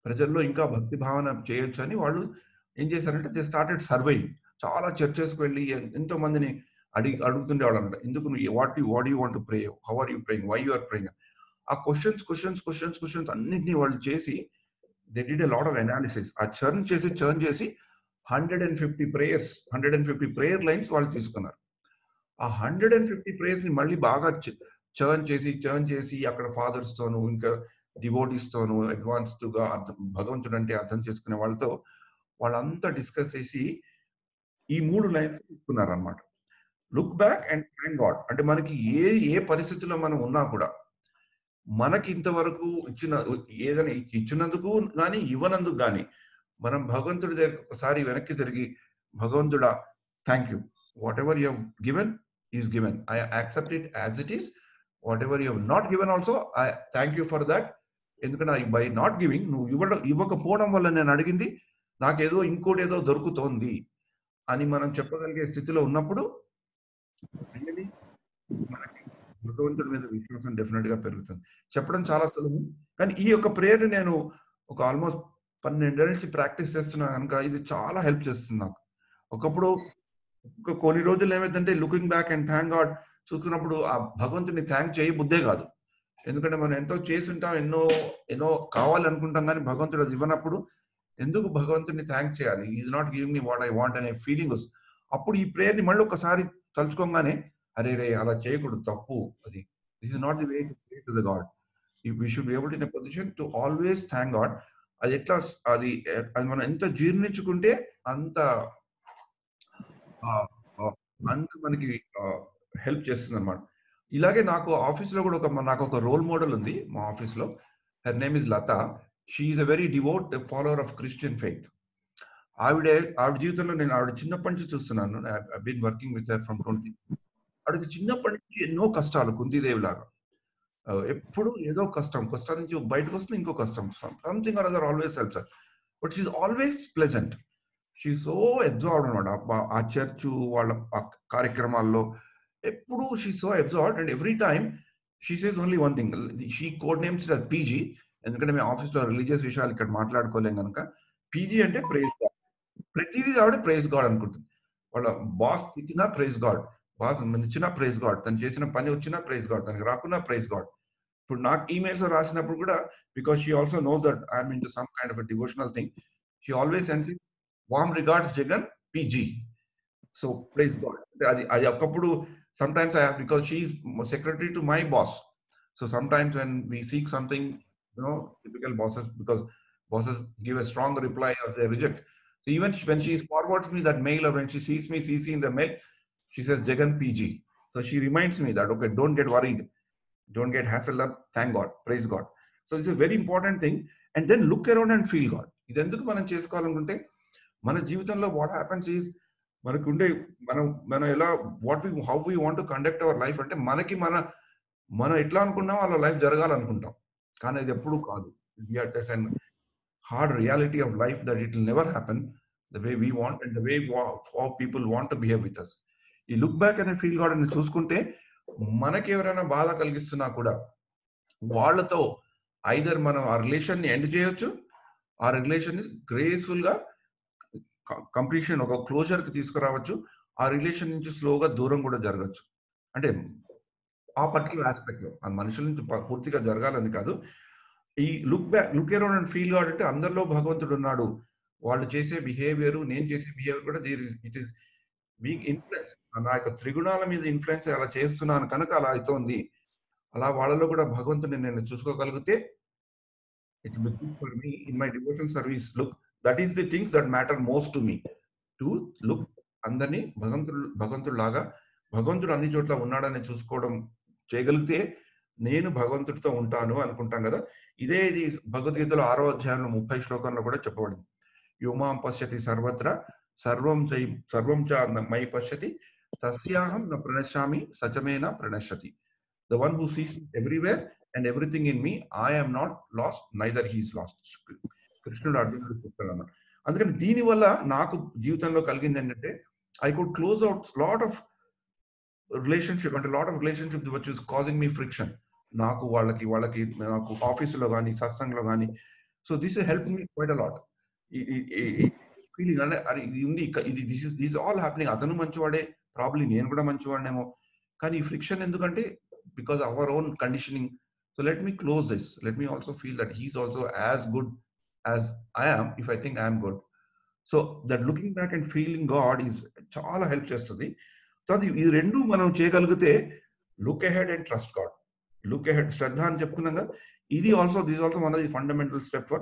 ప్రజల్లో ఇంకా భక్తి భావన చేయొచ్చు అని వాళ్ళు ఏం చేశారంటే దే స్టార్టెడ్ సర్వేయింగ్. చాలా చర్చెస్కి వెళ్ళి ఎంతో మందిని అడుగుతుండే వాళ్ళు అనమాట. ఎందుకు what you want to pray, how are you praying, why you are praying, ఆ క్వశ్చన్స్ అన్నింటినీ వాళ్ళు చేసి they did a lot of analysis. ఆ చర్న్ చేసి 150 ప్రేయర్స్, 150 ప్రేయర్ లైన్స్ వాళ్ళు తీసుకున్నారు. ఆ 150 ప్రేయర్స్ ని మళ్ళీ బాగా చర్న్ చేసి అక్కడ ఫాదర్స్ తోను ఇంకా డివోటీస్ తోను అడ్వాన్స్డ్ గా భగవంతుడు అంటే అర్థం చేసుకునే వాళ్ళతో వాళ్ళంతా డిస్కస్ చేసి ఈ 3 లైన్స్ తీసుకున్నారు అనమాట. Look back and thank God. అంటే మనకి ఏ పరిస్థితిలో మనం ఉన్నా కూడా మనకి ఇంతవరకు ఏదైనా ఇచ్చినందుకు కానీ ఇవ్వనందుకు కానీ మనం భగవంతుడి దగ్గర ఒకసారి వెనక్కి తిరిగి, భగవంతుడా thank you, what ever you given is given, I accept it as it is. What ever you not given also I thank you for that. ఎందుకంటే బై నాట్ గివింగ్, నువ్వు ఇవ్వకపోవడం వల్ల నేను అడిగింది నాకేదో ఇంకోటి ఏదో దొరుకుతోంది అని మనం చెప్పగలిగే స్థితిలో ఉన్నప్పుడు మనకి భగవంతుడి మీద విశ్వాసం డెఫినెట్ గా పెరుగుతుంది. చెప్పడం చాలా సులభం, కానీ ఈ యొక్క ప్రేయర్ నేను ఒక ఆల్మోస్ట్ 12 ఏళ్ళ నుంచి ప్రాక్టీస్ చేస్తున్నా కనుక ఇది చాలా హెల్ప్ చేస్తుంది నాకు. ఒకప్పుడు కొన్ని రోజులు ఏమైందంటే looking back and thank God చూసుకున్నప్పుడు ఆ భగవంతుడిని థ్యాంక్ చేయ బుద్ధే కాదు. ఎందుకంటే మనం ఎంతో చేస్తుంటాం, ఎన్నో కావాలనుకుంటాం, కానీ భగవంతుడు అది ఇవ్వనప్పుడు ఎందుకు భగవంతుడిని థ్యాంక్ చేయాలి, is not giving me what I want అనే ఫీలింగ్ వస్తుంది. అప్పుడు ఈ ప్రేయర్ని మళ్ళీ ఒకసారి తలుచుకోగానే అరే అలా చేయకూడదు, తప్పు, అది this is not the way to pray to the God. We should be able in a position to always thank God. అది ఎట్లా అది మనం ఎంత జీర్ణించుకుంటే అంత మనకి హెల్ప్ చేస్తుంది అనమాట. ఇలాగే నాకు ఆఫీస్లో కూడా నాకు ఒక రోల్ మోడల్ ఉంది మా ఆఫీస్లో. Her name is Lata. She is a very devout follower of Christian faith. ఆవిడ జీవితంలో నేను ఆవిడ చిన్నప్పటి నుంచి చూస్తున్నాను. I been working with her from 20. ఆవిడకి చిన్నప్పటి నుంచి ఎన్నో కష్టాలు, కుంతీదేవి లాగా ఎప్పుడు ఏదో కష్టం నుంచి బయటకు వస్తుంది, ఇంకో కష్టం, something or other always helps her. But she is always pleasant. She so absorbed అనమాట ఆ చర్చు వాళ్ళ కార్యక్రమాల్లో. ఎప్పుడు she so absorbed and every time she says only one thing. She code names it as PG. ఎందుకంటే మేము ఆఫీస్లో religious విషయాలు ఇక్కడ మాట్లాడుకోలేం కనుక పీజీ అంటే ప్రైజ్ గాడ్. ప్రతిదీ ఆవిడ ప్రైజ్ గాడ్ అనుకుంటుంది. వాళ్ళ బాస్ తిట్టినా ప్రైజ్ గాడ్, బాస్ ఇచ్చినా ప్రైజ్ గాడ్, తను చేసిన పని వచ్చినా ప్రైజ్ గాడ్, తనకి రాకున్నా ప్రైజ్ గాడ్. ఇప్పుడు నాకు ఈమెయిల్స్ రాసినప్పుడు కూడా because she also knows that I'm into some kind of devotional thing, she always sends warm regards Jagan PG. So praise God. అది ఒకప్పుడు sometimes I have, because she is secretary to my boss. So sometimes when we seek something, typical bosses, because bosses give a strong reply or they reject. So even when she forwards me that mail or when she sees me CC in the mail, she says Jagan PG. So she reminds me that, okay, don't get worried, don't get hassled up, thank God, praise God. So it's a very important thing. And then look around and feel God. ఇది ఎందుకు మనం చేసుకోవాలనుకుంటే మన జీవితంలో what happens is మనకుండే మనం ఎలా how we want to conduct our life అంటే మనం ఎట్లా అనుకున్నాం అలా లైఫ్ జరగాలనుకుంటాం, కానీ అది ఎప్పుడూ కాదు. Hard reality of life that it will never happen the way we want and the way how people want to behave with us. ఈ లుక్ బ్యాక్ అనే ఫీల్ గాడ్ అని చూసుకుంటే మనకి ఎవరైనా బాధ కలిగిస్తున్నా కూడా వాళ్ళతో ఐదర్ మనం ఆ రిలేషన్ ని ఎండ్ చేయొచ్చు, ఆ రిలేషన్ ని గ్రేస్ఫుల్ గా కంప్లీషన్, ఒక క్లోజర్ కి తీసుకురావచ్చు. ఆ రిలేషన్ నుంచి స్లోగా దూరం కూడా జరగచ్చు. అంటే ఆ పర్టికులర్ ఆస్పెక్ట్ లో ఆ మనుషుల నుంచి పూర్తిగా జరగాలని కాదు. ఈ look around and feel God అంటే అందరిలో భగవంతుడు ఉన్నాడు. వాళ్ళు చేసే బిహేవియర్, నేను చేసే బిహేవియర్ కూడా ఇట్ ఈస్ బీయింగ్ ఇన్ఫ్లుయెన్స్. నా యొక్క త్రిగుణాల మీద ఇన్ఫ్లుయెన్స్ అలా చేస్తున్నాను కనుక అలా అవుతోంది. అలా వాళ్ళలో కూడా భగవంతుడిని నేను చూసుకోగలిగితే it will be good for me in my devotional service. Look, that is the things that matter most to me. To look అందరినీ భగవంతుడు లాగా, భగవంతుడు అన్ని చోట్ల ఉన్నాడని చూసుకోవడం చేయగలిగితే నేను భగవంతుడితో ఉంటాను అనుకుంటాం కదా. ఇది భగవద్గీతలో 6వ అధ్యాయంలో 30 శ్లోకంలో కూడా చెప్పబడింది. యుమాం పశ్యతి సర్వత్ర సర్వం చ మయి పశ్యతి తస్యాహం న ప్రణశ్యామి సచమేన ప్రణశ్యతి. The one who sees me everywhere and everything in me, I am not lost, neither he is lost. కృష్ణుడు అర్జునుడు చెప్తాడు అన్నమాట. అందుకని దీనివల్ల నాకు జీవితంలో కలిగింది ఏంటంటే I could close out lot of relationship, అంటే lot of relationship which is causing me friction. నాకు వాళ్ళకి నాకు ఆఫీసులో కానీ సత్సంగంలో కానీ. So this help me quite a lot. Feeling అంటే అరే ఇది ఉంది, ఇది దిస్ ఆల్ హ్యాపెనింగ్. అతను మంచివాడే, ప్రాబ్లీ నేను కూడా మంచివాడినేమో, కానీ ఈ ఫ్రిక్షన్ ఎందుకంటే because of our own conditioning. So let me close this. Let me also feel that he's also as good as I am if I think I am good. So that looking back and feeling God is chala help chestadi. So ee rendu manam cheyagaligiతే look ahead and trust God. Look ahead, shraddha ani cheptunnam kada. This is also one of the fundamental step for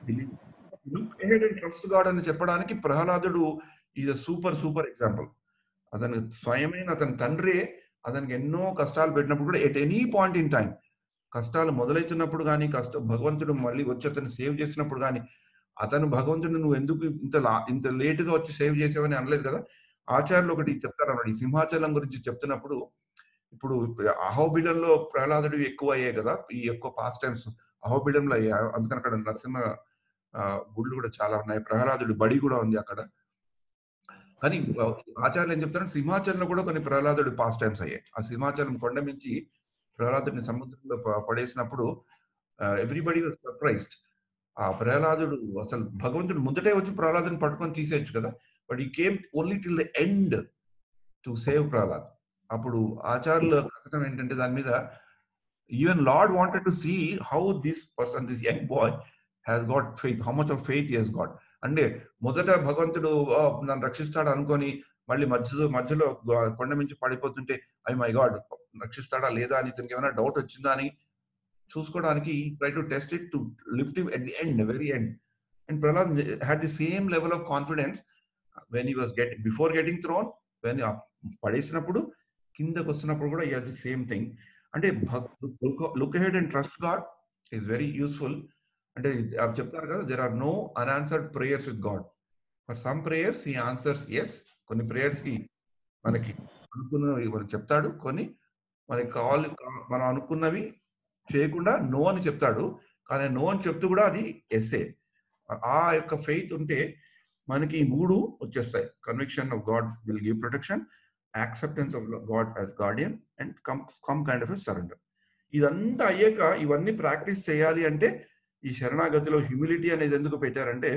belief. Look ahead and trust God ani చెప్పడానికి ప్రహ్లాదుడు is a super example. అతను స్వయమైన అతని తండ్రి అతనికి ఎన్నో కష్టాలు పెట్టినప్పుడు కూడా at any point in time, కష్టాలు మొదలవుతున్నప్పుడు కానీ, భగవంతుడు మళ్ళీ వచ్చి అతను సేవ్ చేసినప్పుడు కానీ, అతను భగవంతుడు నువ్వు ఎందుకు ఇంత లేటుగా వచ్చి సేవ్ చేసావని అనలేదు కదా. ఆచార్యులు ఒకటి చెప్తారు అన్నమాట. ఈ సింహాచలం గురించి చెప్తున్నప్పుడు, ఇప్పుడు అహోబిలంలో ప్రహ్లాదుడు ఎక్కువ అయ్యాయి కదా, ఈ ఎక్కువ పాస్ట్ టైమ్స్ అహోబిలంలో అయ్యాయి. అందుకని అక్కడ నరసింహ గుళ్ళు కూడా చాలా ఉన్నాయి, ప్రహ్లాదుడి బడి కూడా ఉంది అక్కడ. కానీ ఆచార్యులు ఏం చెప్తారంటే సింహాచలంలో కూడా కొన్ని ప్రహ్లాదుడి పాస్ట్ టైమ్స్ అయ్యాయి. ఆ సింహాచలం కొండ మించి ప్రహ్లాదుడిని సముద్రంలో పడేసినప్పుడు ఎవ్రీబడి వాజ్ సర్ప్రైజ్డ్. ఆ ప్రహ్లాదుడు అసలు భగవంతుడు ముందటే వచ్చి ప్రహ్లాదుని పట్టుకొని తీసేయచ్చు కదా, but he came only till the end to save Prahlad. అప్పుడు ఆచార్యుల కథనం ఏంటంటే దాని మీద even lord wanted to see how this person, this young boy has got faith, how much of faith he has got. అంటే మొదట భగవంతుడు నన్ను రక్షిస్తాడు అనుకొని మళ్ళీ మధ్యలో కొండ మించి పడిపోతుంటే ఐ మై గాడ్ రక్షిస్తాడా లేదా అని ఇతనికి ఏమైనా డౌట్ వచ్చిందా అని చూసుకోవడానికి try to test it to lift him at the end, very end. And Prahlad had the same level of confidence when he was before getting thrown, when పడేసినప్పుడు కిందకు వస్తున్నప్పుడు కూడా he has the same thing. అంటే look ahead and trust God is very useful. అంటే చెప్తారు కదా, there are no unanswered prayers with God. For some prayers he answers yes, కొన్ని prayers కి మనకి అనుకున్నవి మనకు చెప్తాడు, కొన్ని మనకి మనం అనుకున్నవి చేయకుండా నో అని చెప్తాడు. కానీ నో అని చెప్తూ కూడా అది ఎస్ఏ. ఆ యొక్క ఫెయిత్ ఉంటే మనకి ఈ 3 వచ్చేస్తాయి. Conviction of God will give protection, acceptance of God as Guardian, and come kind of a surrender. ఇదంతా అయ్యాక ఇవన్నీ ప్రాక్టీస్ చేయాలి అంటే ఈ శరణాగతిలో హ్యూమిలిటీ అనేది ఎందుకు పెట్టారంటే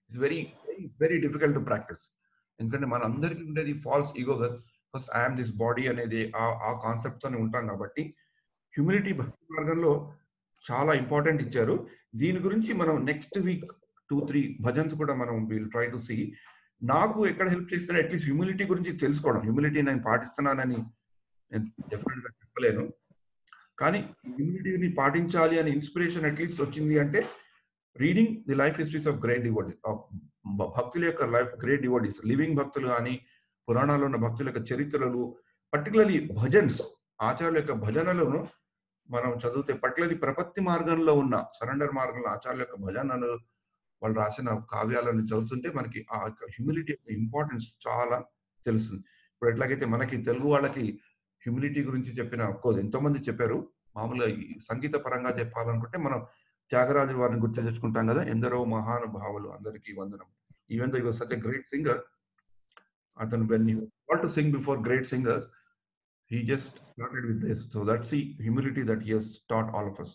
it's very very difficult to practice. ఎందుకంటే మన అందరికీ ఉండేది ఫాల్స్ ఈగో కదా. ఫస్ట్ ఐఎమ్ దిస్ బాడీ అనేది ఆ కాన్సెప్ట్ తోనే ఉంటాం కాబట్టి హ్యూమిలిటీ భక్తి మార్గంలో చాలా ఇంపార్టెంట్ ఇచ్చారు. దీని గురించి మనం నెక్స్ట్ వీక్ 2-3 భజన్స్ కూడా మనం విల్ ట్రై టు సీ. నాకు ఎక్కడ హెల్ప్ చేస్తారో అట్లీస్ట్ హ్యూమిలిటీ గురించి తెలుసుకోవడం. హ్యూమిలిటీ నేను పాటిస్తున్నానని నేను డెఫినెట్ గా చెప్పలేను, కానీ హ్యూమిలిటీని పాటించాలి అనే ఇన్స్పిరేషన్ అట్లీస్ట్ వచ్చింది అంటే reading the life histories of great devotees, భక్తుల యొక్క లైఫ్, గ్రేట్ డివోటీస్, లివింగ్ భక్తులు కానీ పురాణాల్లో ఉన్న భక్తుల యొక్క చరిత్రలు, పర్టికులర్లీ భజన్స్, ఆచార్యుల యొక్క భజనలను మనం చదివితే, పర్టికులర్లీ ప్రపత్తి మార్గంలో ఉన్న సరెండర్ మార్గంలో ఆచార్యుల యొక్క భజనలు, వాళ్ళు రాసిన కావ్యాలను చదువుతుంటే మనకి ఆ హ్యూమిలిటీ యొక్క ఇంపార్టెన్స్ చాలా తెలుస్తుంది. ఇప్పుడు ఎట్లాగైతే మనకి తెలుగు వాళ్ళకి హ్యూమిలిటీ గురించి చెప్పిన ఎంతో మంది చెప్పారు. మామూలుగా సంగీత పరంగా చెప్పాలనుకుంటే మనం త్యాగరాజు వారిని గుర్తు తెచ్చుకుంటాం కదా, ఎందరో మహానుభావులు అందరికీ వందనం. Even though he was such a great singer, అతను when he wanted to sing before great singers, he just started with this. So that's the humility that he has taught all of us.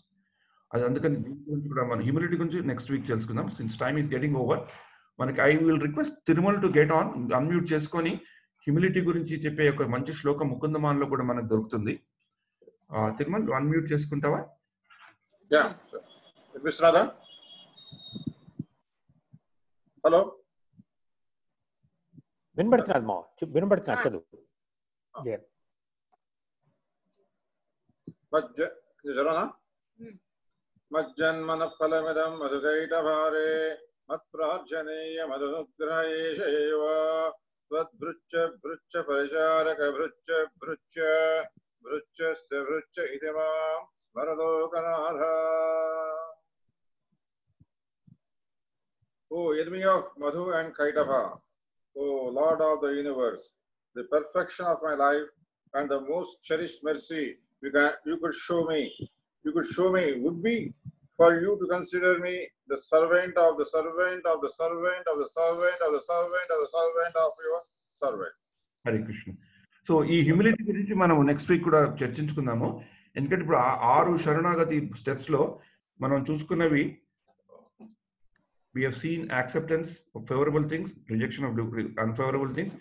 అది అందుకని దీని గురించి కూడా మనం humility గురించి next week తెలుసుకుందాం. Since time is getting over, మనకి I will request Tirumala to get on, unmute చేసుకొని హ్యూమిలిటీ గురించి చెప్పే ఒక మంచి శ్లోకం ముకుందమాన్లో కూడా మనకు దొరుకుతుంది. తిరుమల అన్మ్యూట్ చేసుకుంటావా? విశ్వనాథ, హలో, వినబడుతున్నాడు మా, వినబడుతున్నాడు, చదువు. జరోనా మజ్జన్మన ఫలమిదం మధుకైటభారే మత్ప్రార్జనీయ మధుగ్రహేషేవ త్వద్భృచ్చ భృచ్చ పరిచారక భృచ్చ భృచ్చ Vruchasya vrucha iti mam smaradokanaha. O enemy of Madhu and Kaitava, O Lord of the universe, the perfection of my life and the most cherished mercy you could show me would be for you to consider me the servant of the servant of the servant of the servant of the servant of the servant of your servant. Hare Krishna. So ఈ humility గురించి మనం next week కూడా చర్చించుకుందాము. ఎందుకంటే ఇప్పుడు 6 శరణాగతి steps లో మనం చూసుకున్నవి we have seen acceptance of favorable things, rejection of unfavorable things.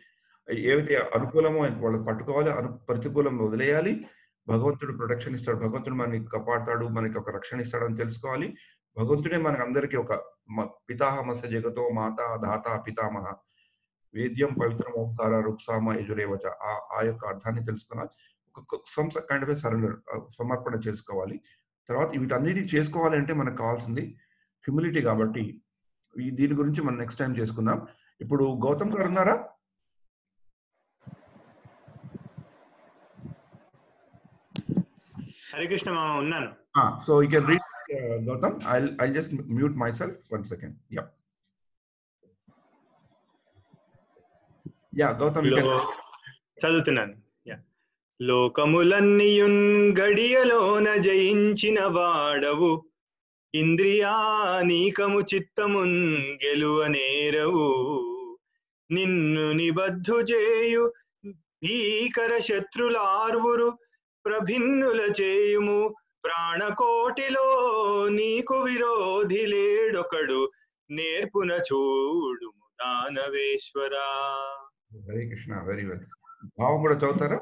ఏవైతే అనుకూలమో వాళ్ళకి పట్టుకోవాలి, ప్రతికూలం వదిలేయాలి. భగవంతుడు ప్రొటెక్షన్ ఇస్తాడు, భగవంతుడు మనకి కాపాడుతాడు, మనకి ఒక రక్షణ ఇస్తాడని తెలుసుకోవాలి. భగవంతుడే మనకి అందరికీ ఒక పితాహమస్య జగతో మాత దాత పితామహ వేద్యం పవిత్రం ఓంకార రుక్సామ యజురేవచ ఆ యొక్క అర్థాన్ని తెలుసుకున్నాం. సమ్ కైండ్ ఆఫ్ సరెండర్, సమర్పణ చేసుకోవాలి. తర్వాత వీటన్నిటి చేసుకోవాలి అంటే మనకు కావాల్సింది హ్యూమిలిటీ. కాబట్టి దీని గురించి మనం నెక్స్ట్ టైం చేసుకుందాం. ఇప్పుడు గౌతమ్ గారు ఉన్నారా? హరే కృష్ణ మామ ఉన్నాను. So you can read Gautam. I just mute my self 1 second. Gautam చదువుతున్నాను. లోకములన్నీయున్ గడియలోన జయించిన వాడవు, ఇంద్రియానీకము చిత్తమున్ గెలువనేరవు, నిన్ను నిబద్ధు చేయు భీకర శత్రులార్వురు ప్రభిన్నుల చేయుము, ప్రాణకోటిలో నీకు విరోధి లేడొకడు, నేర్పున చూడుము దానవేశ్వరా. హరే కృష్ణ. Very well. భావం కూడా చదువుతారా?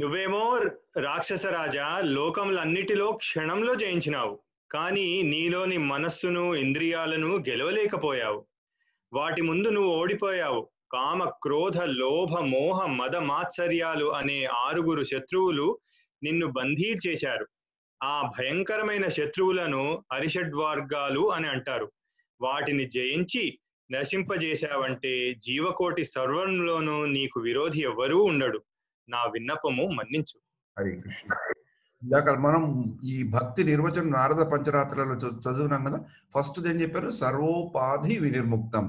నువ్వేమో రాక్షస రాజా, లోకములన్నిటిలో క్షణంలో జయించినావు, కానీ నీలోని మనస్సును ఇంద్రియాలను గెలవలేకపోయావు. వాటి ముందు నువ్వు ఓడిపోయావు. కామ క్రోధ లోభ మోహ మద మాత్సర్యాలు అనే 6 శత్రువులు నిన్ను బందీ చేశారు. ఆ భయంకరమైన శత్రువులను అరిషడ్వర్గాలు అని అంటారు. వాటిని జయించి నశింపజేశావంటే జీవకోటి సర్వంలోనూ నీకు విరోధి ఎవ్వరూ ఉండడు. నా విన్నపము మన్నించు. హరే కృష్ణ. ఇందాక మనం ఈ భక్తి నిర్వచనం నారద పంచరాత్రాలలో చదువున్నాం కదా. ఫస్ట్ ఏం చెప్పారు? సర్వోపాధి వినిర్ముక్తం.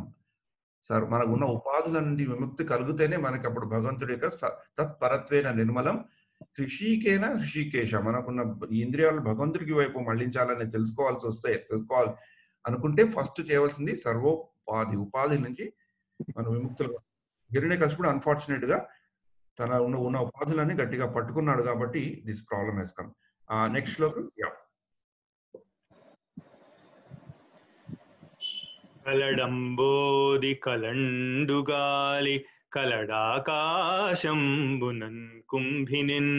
మనకు ఉన్న ఉపాధుల నుండి విముక్తి కలిగితేనే మనకి అప్పుడు భగవంతుడి యొక్క తత్పరత్వేన నిర్మలం హృషికేన హృషికేశ. మనకున్న ఇంద్రియాలు భగవంతుడికి వైపు మళ్లించాలని తెలుసుకోవాలి అనుకుంటే ఫస్ట్ చేయవలసింది సర్వోపాధి, ఉపాధి నుంచి మనం విముక్తులు. హిరణ్యకశిపుడు అన్ఫార్చునేట్ గా తన ఉన్న ఉపాధులన్నీ గట్టిగా పట్టుకున్నాడు కాబట్టి this problem has come. Next శ్లోకం. కలడంబోది కలండుగాలి కలడాకాశంబునన్ కుంభినిన్,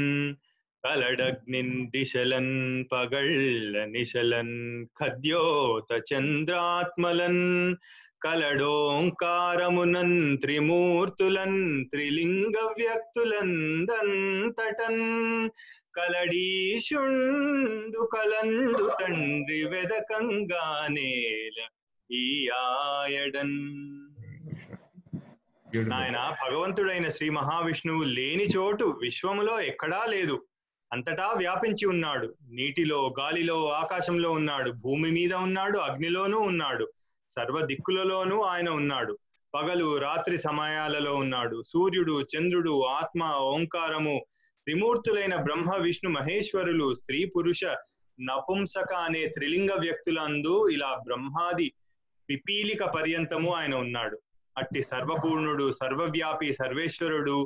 కలడగ్నిన్ దిశలన్ పగళ్ళ నిశలన్ ఖద్యోత చంద్రాత్మలన్, కలడోంకారమునన్ త్రిమూర్తులన్ త్రిలింగ వ్యక్తులందంతటన్, కలడీశుండు కలండు తండ్రి వెదకంగానేల ఈ ఆయడన్. ఆయన భగవంతుడైన శ్రీ మహావిష్ణువు లేని చోటు విశ్వములో ఎక్కడా లేదు. అంతటా వ్యాపించి ఉన్నాడు. నీటిలో, గాలిలో, ఆకాశంలో ఉన్నాడు. భూమి మీద ఉన్నాడు, అగ్నిలోనూ ఉన్నాడు. సర్వ దిక్కులలోనూ ఆయన ఉన్నాడు. పగలు రాత్రి సమయాలలో ఉన్నాడు. సూర్యుడు, చంద్రుడు, ఆత్మ, ఓంకారము, త్రిమూర్తులైన బ్రహ్మ విష్ణు మహేశ్వరులు, స్త్రీ పురుష నపుంసక అనే త్రిలింగ వ్యక్తులందు ఇలా బ్రహ్మాది పిపీలిక పర్యంతము ఆయన ఉన్నాడు. అట్టి సర్వపూర్ణుడు, సర్వవ్యాపి, సర్వేశ్వరుడు.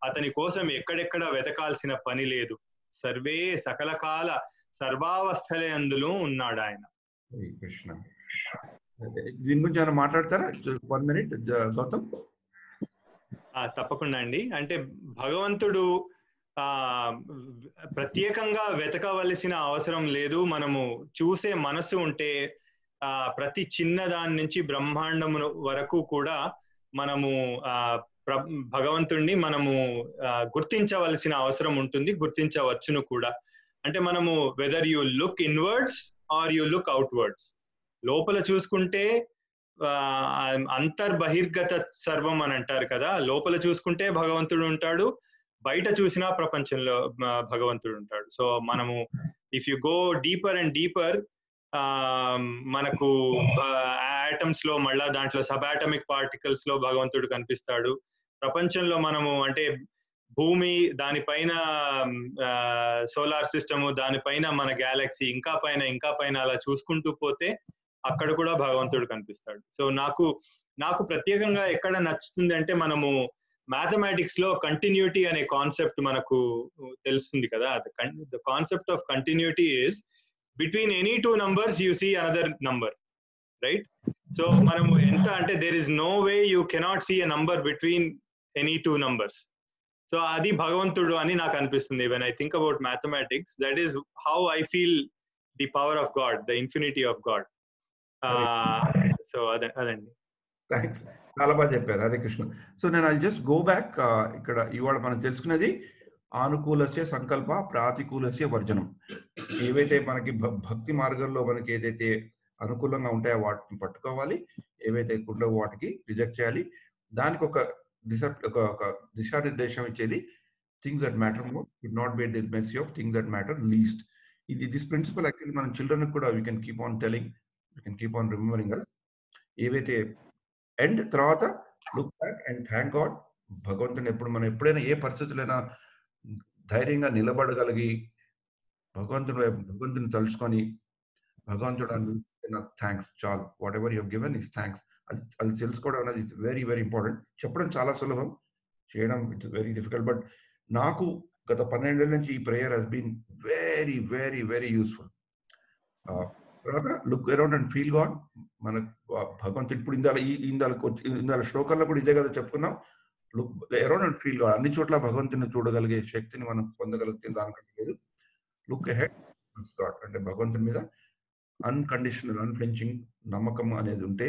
అతని కోసం ఎక్కడెక్కడ వెతకాల్సిన పని లేదు. సర్వే సకల కాల సర్వావస్థలే అందులో ఉన్నాడు ఆయన. కృష్ణ. దీని గురించి ఏమైనా మాట్లాడతారా? 1 minute గౌతమ్. తప్పకుండా అండి. అంటే భగవంతుడు ప్రత్యేకంగా వెతకవలసిన అవసరం లేదు. మనము చూసే మనసు ఉంటే ప్రతి చిన్న దాని నుంచి బ్రహ్మాండము వరకు కూడా మనము భగవంతుణ్ణి మనము గుర్తించవలసిన అవసరం ఉంటుంది, గుర్తించవచ్చును కూడా. అంటే మనము whether you look inwards or you look outwards, లోపల చూసుకుంటే అంతర్బహిర్గత సర్వం అని అంటారు కదా. లోపల చూసుకుంటే భగవంతుడు ఉంటాడు, బయట చూసినా ప్రపంచంలో భగవంతుడు ఉంటాడు. సో మనము if you go deeper and deeper, మనకు ఆటమ్స్ లో మళ్ళా దాంట్లో సబ్ ఆటమిక్ పార్టికల్స్ లో భగవంతుడు కనిపిస్తాడు. ప్రపంచంలో మనము అంటే భూమి, దానిపైన సోలార్ సిస్టమ్, దానిపైన మన గ్యాలక్సీ, ఇంకా పైన అలా చూసుకుంటూ పోతే అక్కడ కూడా భగవంతుడు కనిపిస్తాడు. సో నాకు ప్రత్యేకంగా ఎక్కడ నచ్చుతుంది అంటే, మనము మ్యాథమెటిక్స్ లో కంటిన్యూటీ అనే కాన్సెప్ట్ మనకు తెలుస్తుంది కదా. The concept of continuity is between any two numbers you see another number, right? So మనము ఎంత అంటే there is no way you cannot see a number between any two numbers. So అది భగవంతుడు అని నాకు అనిపిస్తుంది. When I think about mathematics, that is how I feel the power of God, the infinity of God. So అదండి. Thanks, చాలా బాగా చెప్పారు. Hare Krishna. So నేను ఐ జస్ట్ గో బ్యాక్. ఇక్కడ ఇవాళ మనం తెలుసుకున్నది ఆనుకూలస్య సంకల్ప, ప్రాతికూలస్య వర్జనం. ఏవైతే మనకి భక్తి మార్గంలో మనకి ఏదైతే అనుకూలంగా ఉంటాయో వాటిని పట్టుకోవాలి, ఏవైతే ఉండవో వాటికి రిజెక్ట్ చేయాలి. దానికి ఒక దిశానిర్దేశం ఇచ్చేది things that matter more, would not be the mercy of things that matter least. This principle actually మనం చిల్డ్రన్ కూడా we can keep on telling, we can keep on remembering us. ఏవైతే అండ్ తర్వాత look back and thank God. భగవంతుని ఎప్పుడైనా ఏ పరిస్థితులైనా ధైర్యంగా నిలబడగలిగి భగవంతుని తలుచుకొని, భగవంతుడు నాకు థ్యాంక్స్ చాలు, what ever you given is thanks. అది తెలుసుకోవడం అనేది ఇట్స్ వెరీ వెరీ ఇంపార్టెంట్. చెప్పడం చాలా సులభం, చేయడం ఇట్స్ వెరీ డిఫికల్ట్. బట్ నాకు గత 12 ఏళ్ళ నుంచి ఈ prayer has been very very very useful. తర్వాత look around and feel God. మన భగవంతుడు ఇప్పుడు ఇందాల శ్లోకంలో కూడా ఇదే కదా చెప్పుకున్నాం. Look around and feel God. అన్ని చోట్ల భగవంతుని చూడగలిగే శక్తిని మనం పొందగలుగుతుంది, దానికంటే లేదు. లుక్ అహెడ్ గాడ్ అంటే భగవంతుని మీద అన్కండిషనల్ అన్ఫ్లించింగ్ నమ్మకం అనేది ఉంటే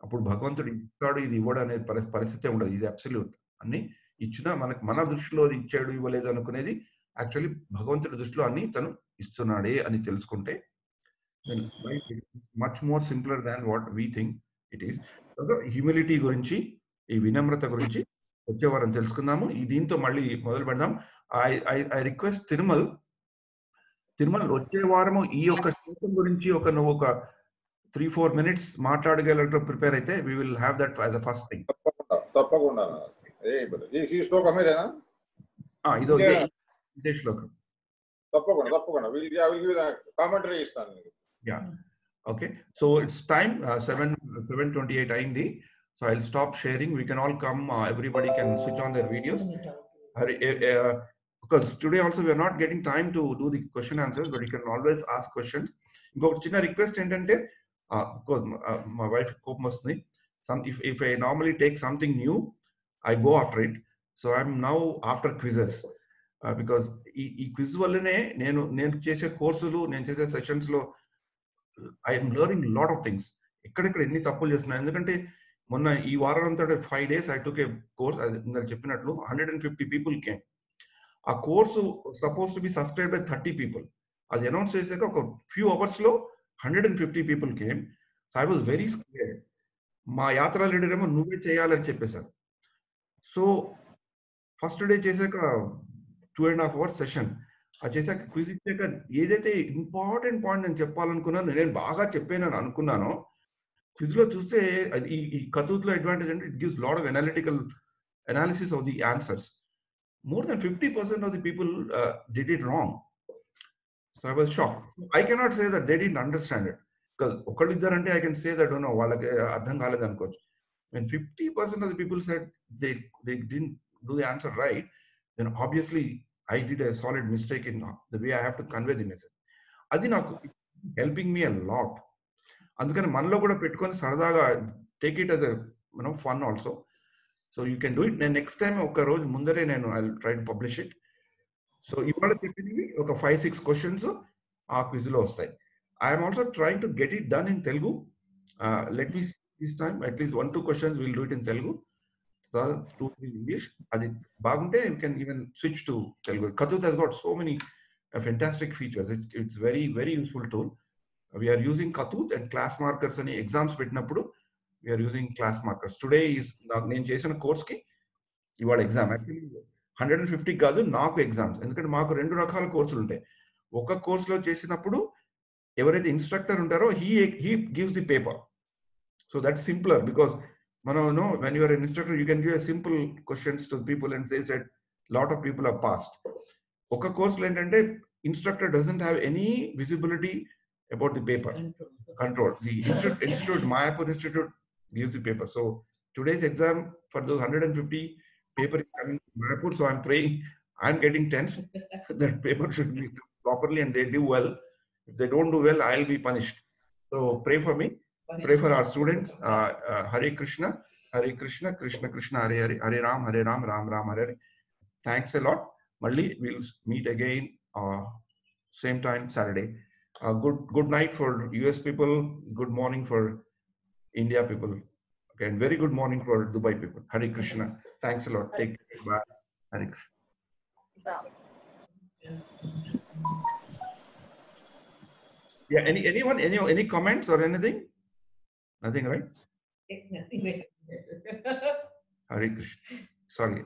అప్పుడు భగవంతుడు ఇస్తాడు, ఇది ఇవ్వడం అనేది పరిస్థితి ఉండదు. ఇది అబ్సల్యూట్. అన్ని ఇచ్చినా మన దృష్టిలో అది ఇచ్చాడు ఇవ్వలేదు అనుకునేది యాక్చువల్లీ భగవంతుడి దృష్టిలో అన్ని తను ఇస్తున్నాడే అని తెలుసుకుంటే much more simpler than what we think it is. Humility గురించి, ఈ వినమ్రత గురించి వచ్చే వారం తెలుసుకుందాము. దీంతో మళ్ళీ మొదలు పెడదాం. ఐ రిక్వెస్ట్ తిరుమల్ వచ్చే వారము ఈ యొక్క శ్లోకం గురించి నువ్వు ఒక 3-4 minutes మాట్లాడగలగడం ప్రిపేర్ అయితే we will have that as the first thing. తప్పకుండా. ఈ శ్లోకమేనా? ఇదే శ్లోకం. తప్పకుండా. I will give the commentary ఇస్తాను. Yeah. Okay. So it's time 7:28 అయింది. So I'll stop sharing. We can all come. Everybody can switch on their videos. Because today also we are not getting time to do the question answers, but you can always ask questions. ఇంకొక చిన్న request ఏంటంటే, because my wife కోపం వస్తుంది. If I normally take something new, I go after it. So I'm now after quizzes. Because ఈ quiz వల్లనే నేను చేసే కోర్సులు, నేను చేసే సెషన్స్ లో I'm learning lot of things. ఎక్కడెక్కడ ఎన్ని తప్పులు చేస్తున్నాను. ఎందుకంటే మొన్న ఈ వారం అంతా 5 days I took a course. ఇందాక చెప్పినట్లు 150 people came. ఆ course suppose to be subscribe by 30 people. అది అనౌన్స్ చేసాక ఒక ఫ్యూ అవర్స్ లో 150 people came. So I was very scared. మా యాత్ర లీడర్ ఏమో నువ్వే చేయాలని చెప్పేశారు. సో ఫస్ట్ డే చేశాక 2.5 hours సెషన్. అది చేశాక క్విజ్ ఇచ్చాక ఏదైతే ఇంపార్టెంట్ పాయింట్ నేను చెప్పాలనుకున్నాను, నేను బాగా చెప్పానని అనుకున్నానో, క్విజ్ లో చూస్తే ఈ కతూత్లో అడ్వాంటేజ్ అంటే it gives lot of analytical analysis of the answers. More than 50% of the people did it wrong. So I was shocked. So I cannot say that they didn't understand it. Because okkaliddarante I can say that no vallaki ardham kaledu anukochu. When 50% of the people said they didn't do the answer right, then obviously I did a solid mistake in the way I have to convey the message. Adi naku helping me a lot. Andukani manalo kuda pettukoni saradaga take it as a fun also. So you can do it. Next time oka roju mundare I'll try to publish it. So ivala cheppinది oka 5-6 questions aa quiz lo vastayi. I am also trying to get it done in Telugu. Let me see this time at least 1-2 questions we'll do it in Telugu. So to in English adi bagunte you can even switch to Telugu. Kathut has got so many fantastic features. It's very very useful tool. We are using Kathut and class markers ani exams pettinappudu we are using class markers. Today is నేను చేసిన course కి ఇవాళ exam. Actually 150 కాదు నాకు exams. ఎందుకంటే మాకు 2 రకాల కోర్సులు ఉంటాయి. ఒక కోర్సులో చేసినప్పుడు ఎవరైతే ఇన్స్ట్రక్టర్ ఉంటారో he gives the paper. So that's simpler because when you are an instructor you can give a simple questions to people and they said lot of people have passed. ఒక కోర్సులో ఏంటంటే instructor doesn't have any visibility about the paper control. The institute Mayapur Institute gives the paper. So today's exam for those 150 paper is coming to Mayapur, so I'm praying, I'm getting tense that paper should be properly and they do well. If they don't do well, I'll be punished. So pray for me, pray for our students. Hare Krishna, Krishna Krishna, Hare Ram, Ram Ram, Hare Hare. Thanks a lot. Malli, we'll meet again same time Saturday. Good night for US people, good morning for India people. Okay, and very good morning for Dubai people. Hare Krishna. Thanks a lot. Take care. Bye. Hare Krishna. Yeah, anyone, any comments or anything? Nothing, right? Nothing. Hare Krishna. Sorry.